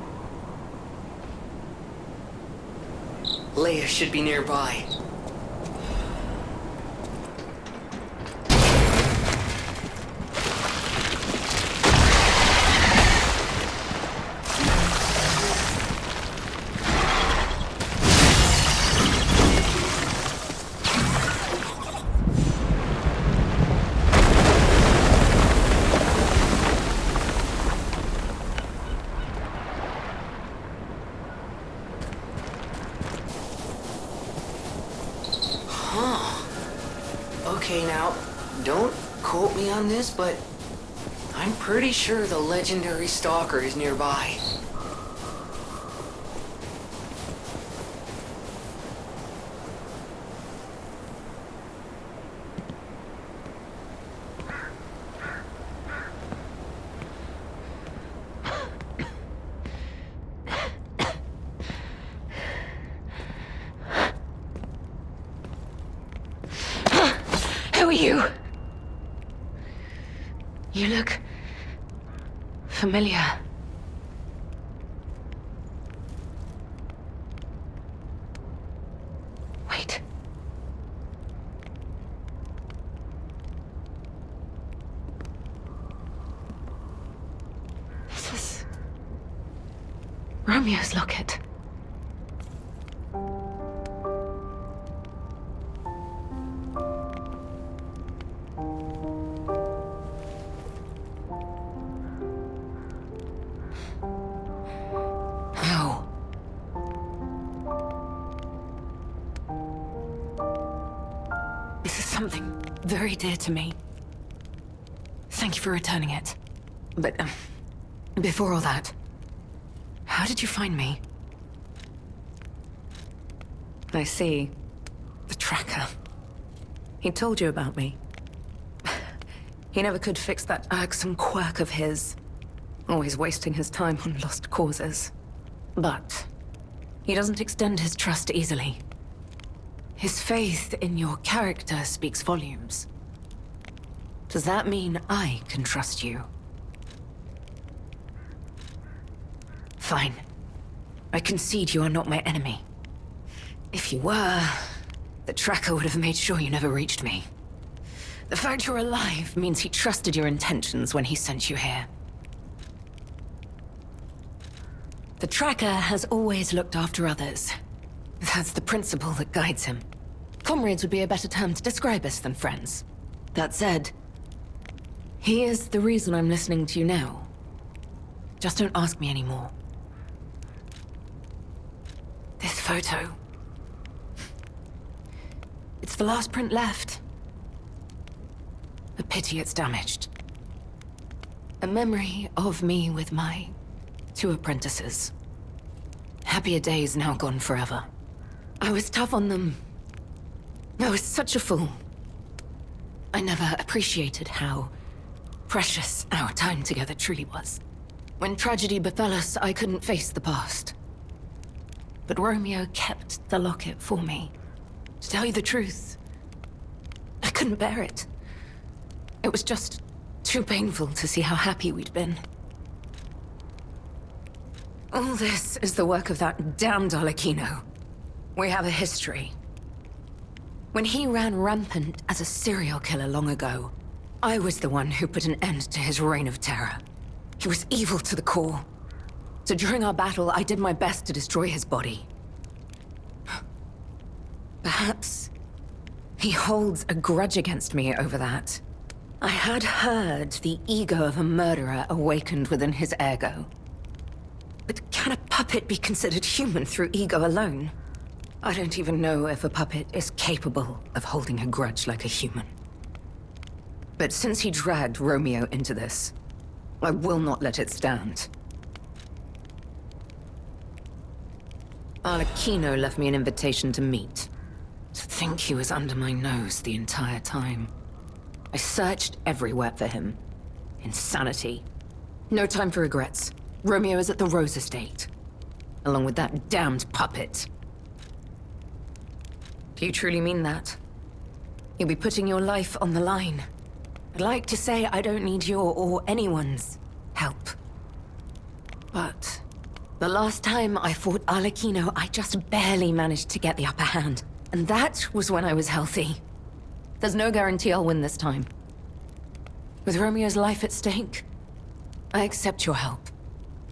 Leia should be nearby. Okay, now, don't quote me on this, but I'm pretty sure the legendary Stalker is nearby. Who are you? You look familiar. Wait. This is Romeo's locket. This is something very dear to me. Thank you for returning it. But, before all that, how did you find me? I see. The tracker. He told you about me. He never could fix that irksome quirk of his. Always wasting his time on lost causes. But he doesn't extend his trust easily. His faith in your character speaks volumes. Does that mean I can trust you? Fine. I concede you are not my enemy. If you were, the tracker would have made sure you never reached me. The fact you're alive means he trusted your intentions when he sent you here. The Tracker has always looked after others. That's the principle that guides him. Comrades would be a better term to describe us than friends. That said, he is the reason I'm listening to you now. Just don't ask me anymore. This photo... it's the last print left. A pity it's damaged. A memory of me with my 2 apprentices. Happier days now gone forever. I was tough on them. I was such a fool. I never appreciated how precious our time together truly was. When tragedy befell us, I couldn't face the past. But Romeo kept the locket for me. To tell you the truth, I couldn't bear it. It was just too painful to see how happy we'd been. All this is the work of that damned Arlecchino. We have a history. When he ran rampant as a serial killer long ago, I was the one who put an end to his reign of terror. He was evil to the core. So during our battle, I did my best to destroy his body. Perhaps he holds a grudge against me over that. I had heard the ego of a murderer awakened within his ergo. But can a puppet be considered human through ego alone? I don't even know if a puppet is capable of holding a grudge like a human. But since he dragged Romeo into this, I will not let it stand. Arlecchino left me an invitation to meet. To think he was under my nose the entire time. I searched everywhere for him. Insanity. No time for regrets. Romeo is at the Rose Estate. Along with that damned puppet. Do you truly mean that? You'll be putting your life on the line. I'd like to say I don't need your or anyone's help. But the last time I fought Arlecchino, I just barely managed to get the upper hand. And that was when I was healthy. There's no guarantee I'll win this time. With Romeo's life at stake, I accept your help.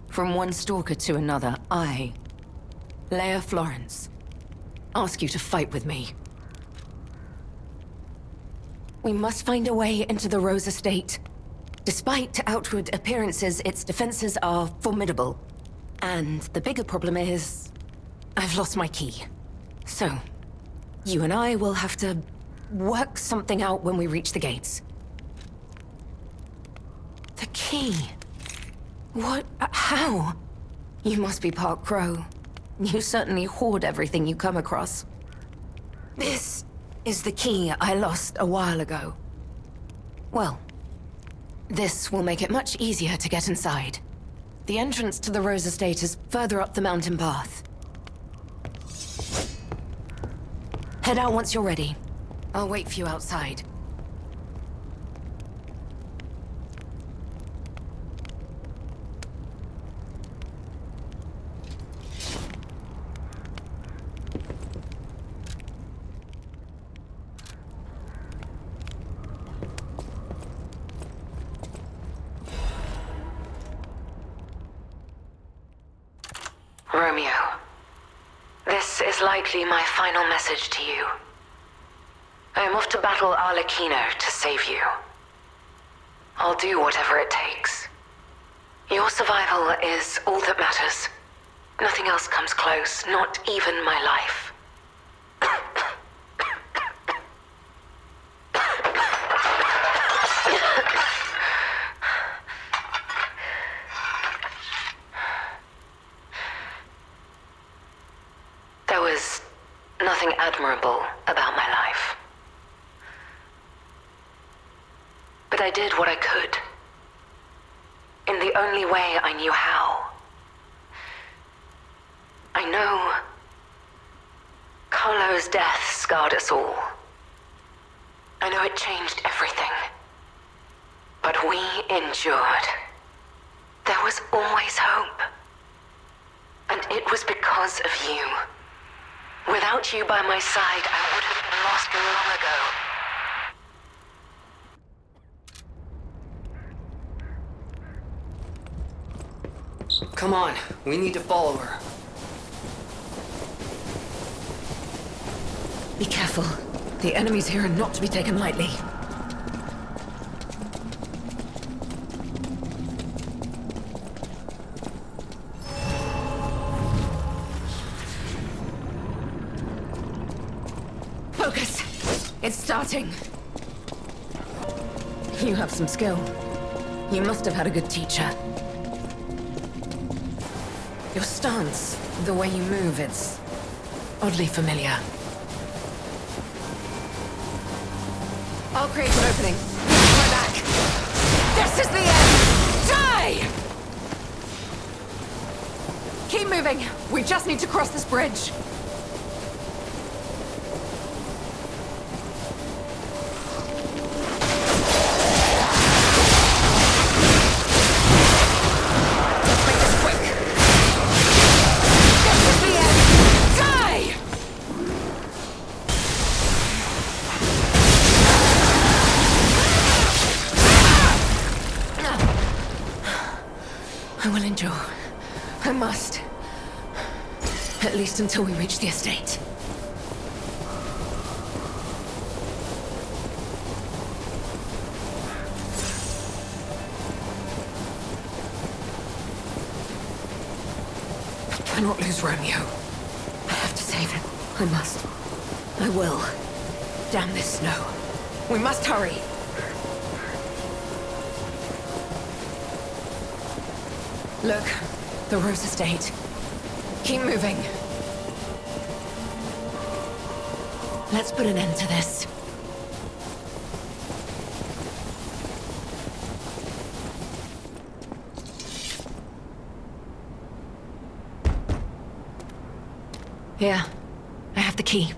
From one stalker to another, I, Leia Florence, ask you to fight with me. We must find a way into the Rose Estate. Despite outward appearances, its defenses are formidable. And the bigger problem is, I've lost my key. So, you and I will have to work something out when we reach the gates. The key? What? How? You must be part Crow. You certainly hoard everything you come across. This is the key I lost a while ago. Well, this will make it much easier to get inside. The entrance to the Rose Estate is further up the mountain path. Head out once you're ready. I'll wait for you outside. Romeo, this is likely my final message to you. I am off to battle Arlecchino to save you. I'll do whatever it takes. Your survival is all that matters. Nothing else comes close, not even my life. There was nothing admirable about my life. But I did what I could. In the only way I knew how. I know Carlo's death scarred us all. I know it changed everything. But we endured. There was always hope. And it was because of you. Without you by my side, I would have been lost long ago. Come on, we need to follow her. Be careful. The enemies here are not to be taken lightly. Focus! It's starting. You have some skill. You must have had a good teacher. Your stance, the way you move, it's oddly familiar. I'll create an opening. My back. This is the end! Die! Keep moving. We just need to cross this bridge. Let's make this quick. This is the end! Die! I will endure. I must. At least until we reach the estate. I cannot lose Romeo. I have to save him. I must. I will. Damn this snow. We must hurry. Look, the Rose Estate. Keep moving. Let's put an end to this. Here, I have the key.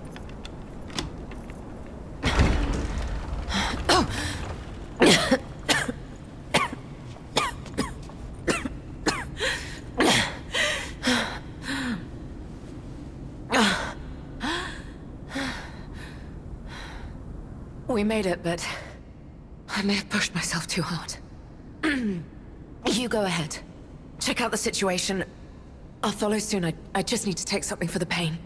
We made it, but I may have pushed myself too hard. You go ahead. Check out the situation. I'll follow soon. I just need to take something for the pain.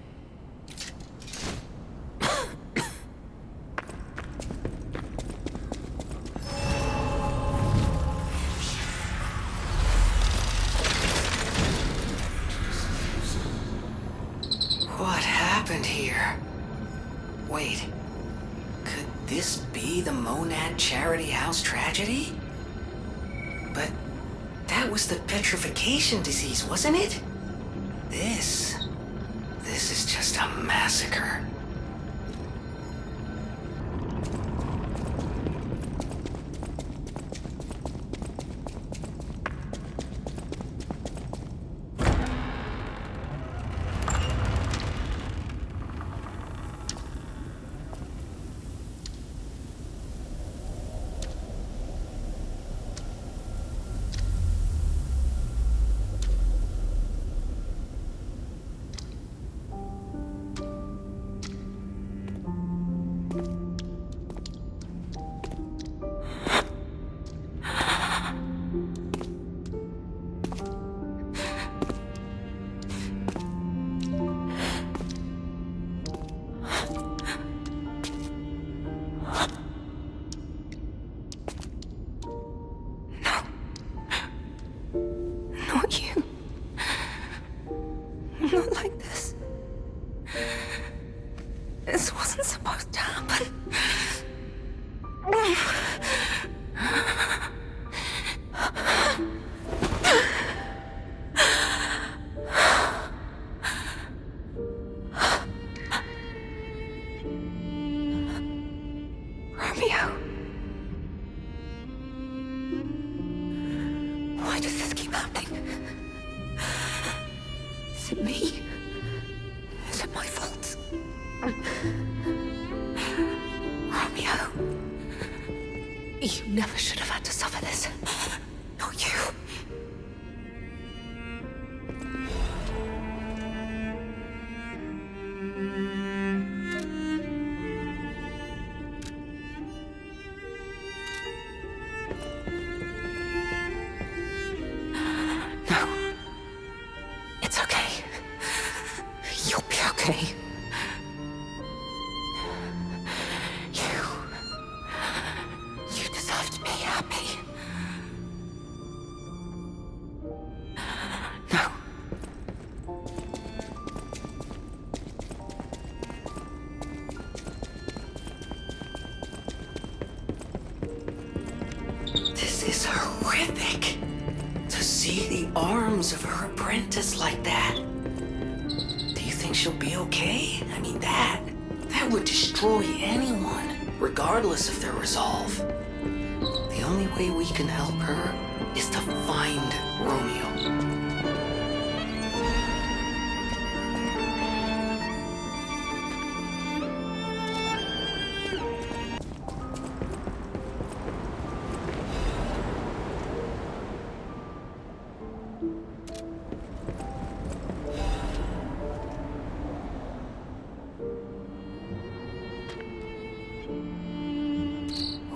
What happened here? Wait. Could this be the Monad Charity House tragedy? But that was the petrification disease, wasn't it? This is just a massacre. Not you. Not like this. This wasn't supposed to happen. Romeo. Why does this keep happening? Is it me? Is it my fault? Romeo. You never should have had to suffer this. Not you. No. okay. You deserve to be happy. No. This is horrific. To see the arms of her apprentice like that. Do you think she'll be okay? I mean, that would destroy anyone, regardless of their resolve. The only way we can help her is to find Romeo.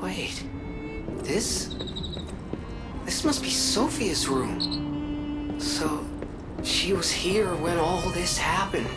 Wait, this must be Sophia's room. So, she was here when all this happened.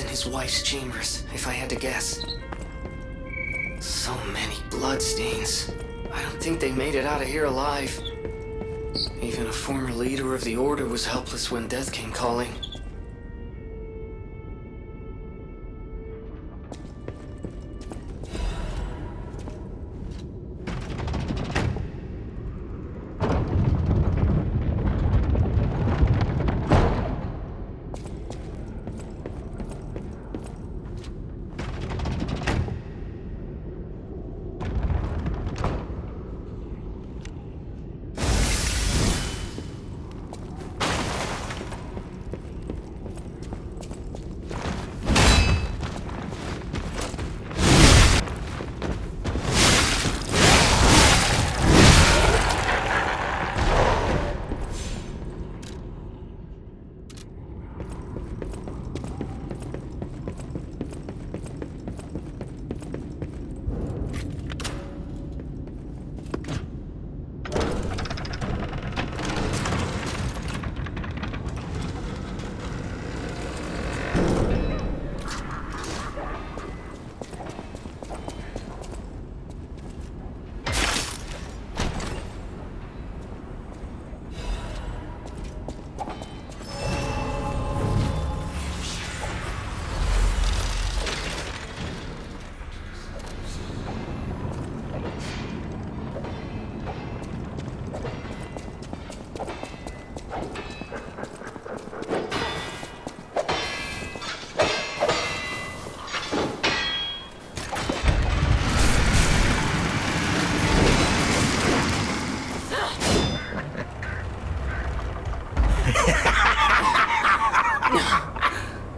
In his wife's chambers, if I had to guess. So many bloodstains. I don't think they made it out of here alive. Even a former leader of the Order was helpless when death came calling.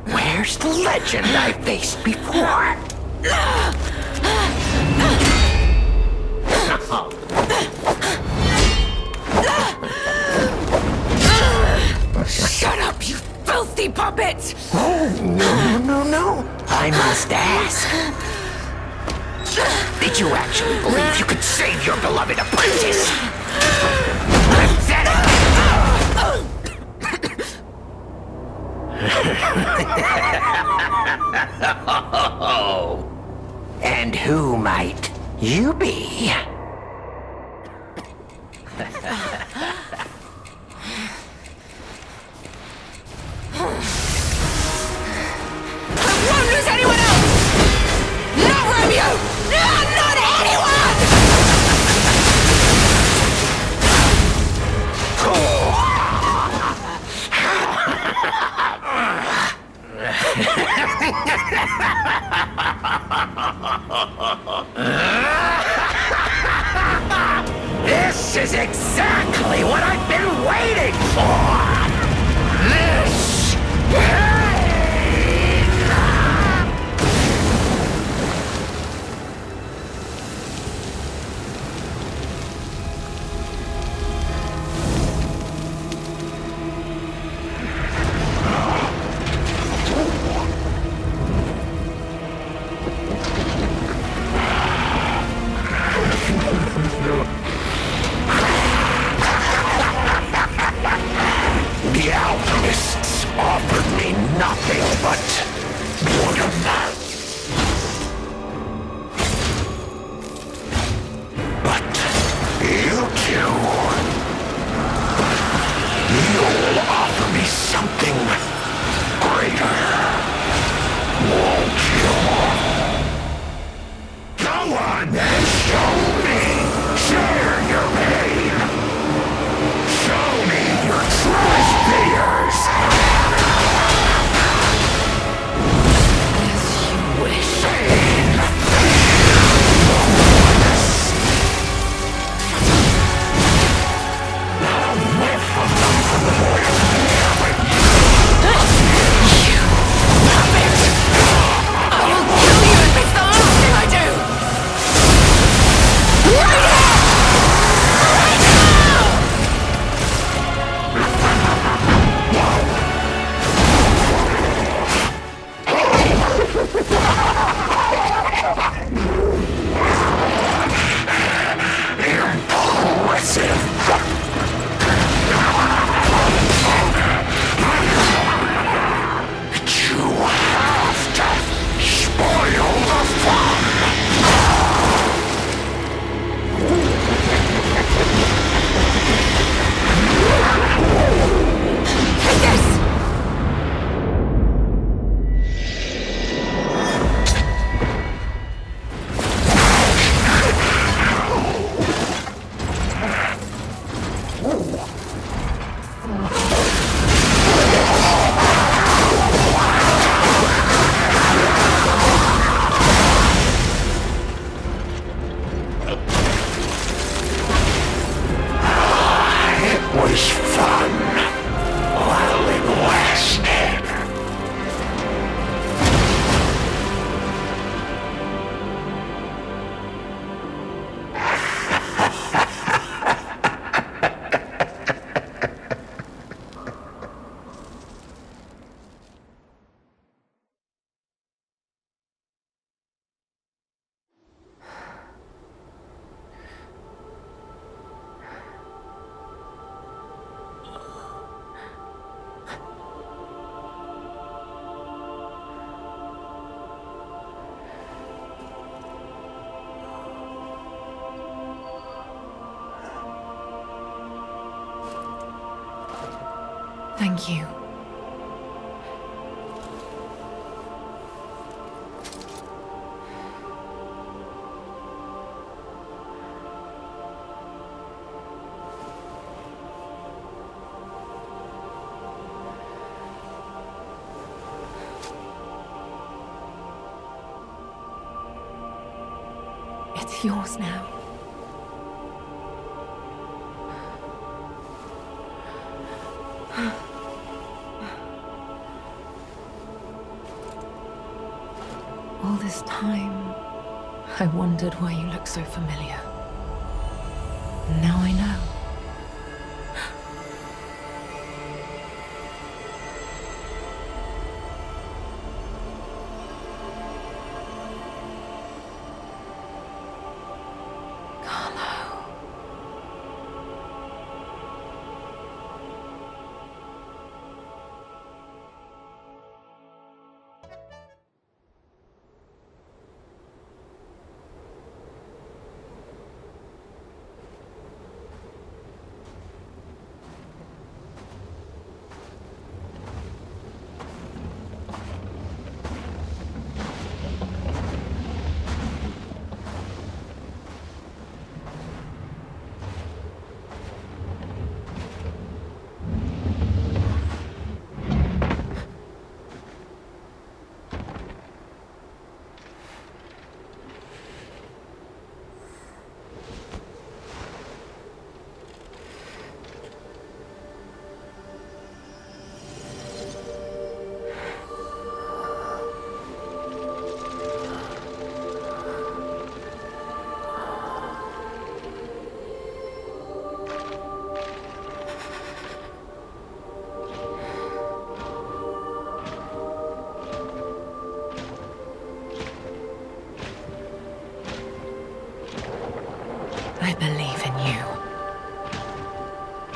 Where's the legend I faced before? Shut up, you filthy puppet! Oh, no. I must ask. Did you actually believe you could save your beloved apprentice? Pathetic! And who might you be? Won't lose anyone else! Not Romeo! Not anyone! This is exactly what I've been waiting for! This pain! The alchemists offered me nothing but boredom. But you two, you'll offer me something greater, won't you? Go on then, show me! Share your pain! Show me your truest fears! As you wish. I will kill you if it's the last thing I do! Right here! Right now! Take this! It was fun while it lasted. Thank you. It's yours now. All this time, I wondered why you look so familiar. Now I know. Carlo. I believe in you.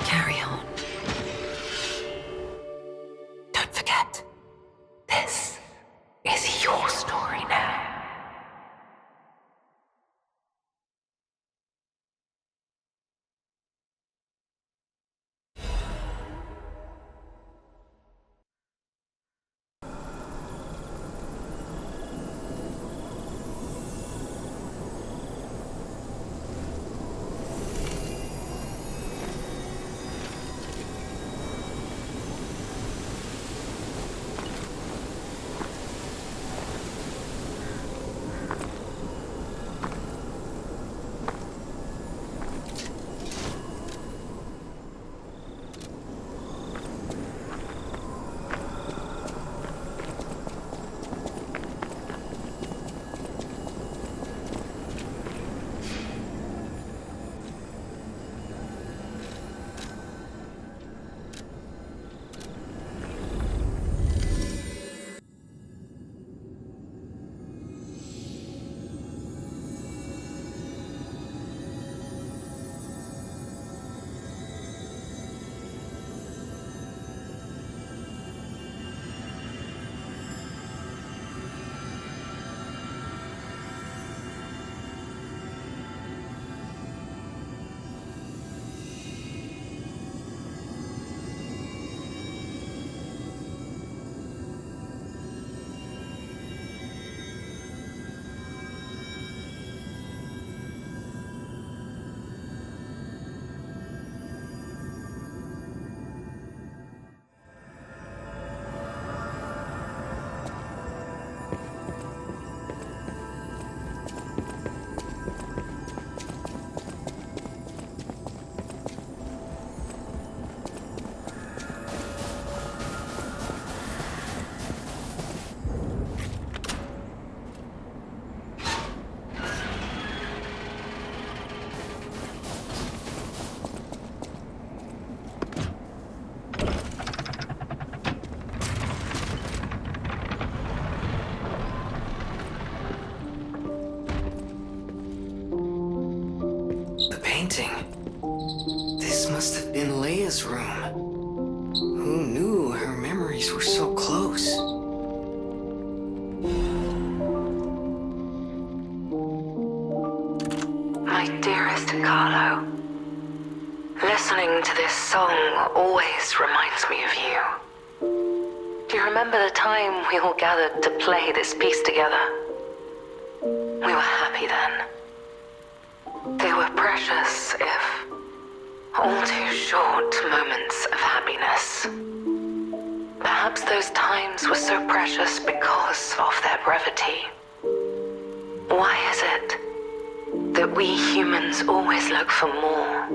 Carry on. Don't forget, this is your story now. This must have been Leia's room. Who knew her memories were so close? My dearest Carlo, listening to this song always reminds me of you. Do you remember the time we all gathered to play this piece together? We were happy then. They were precious, if all too short moments of happiness. Perhaps those times were so precious because of their brevity. Why is it that we humans always look for more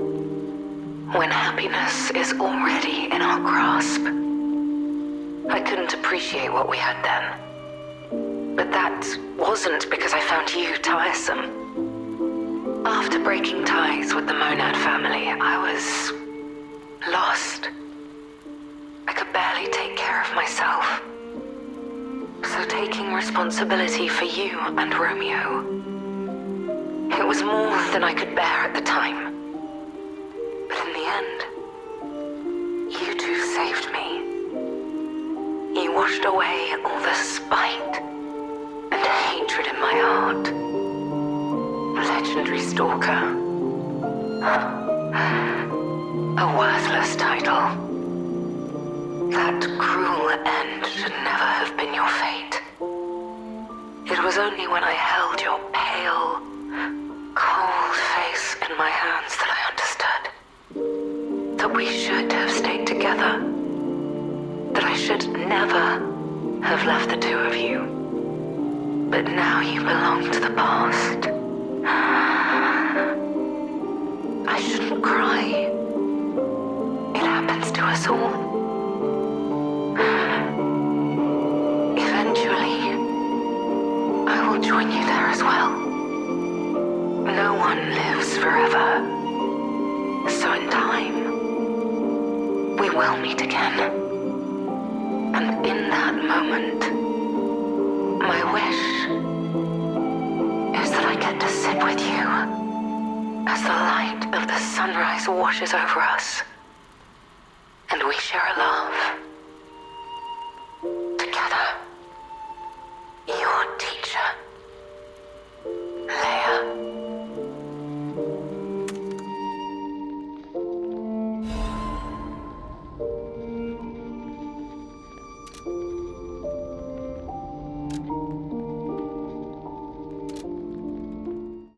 when happiness is already in our grasp? I couldn't appreciate what we had then. But that wasn't because I found you tiresome. After breaking ties with the Monad family, I was lost. I could barely take care of myself. So taking responsibility for you and Romeo, it was more than I could bear at the time. But in the end, you two saved me. You washed away all the spite and hatred in my heart. Legendary Stalker. A worthless title. That cruel end should never have been your fate. It was only when I held your pale, cold face in my hands that I understood that we should have stayed together. That I should never have left the two of you. But now you belong to the past. I shouldn't cry. It happens to us all. Eventually, I will join you there as well. No one lives forever. So in time, we will meet again. And in that moment, my wish is that I get to sit with you as the light of the sunrise washes over us, and we share a love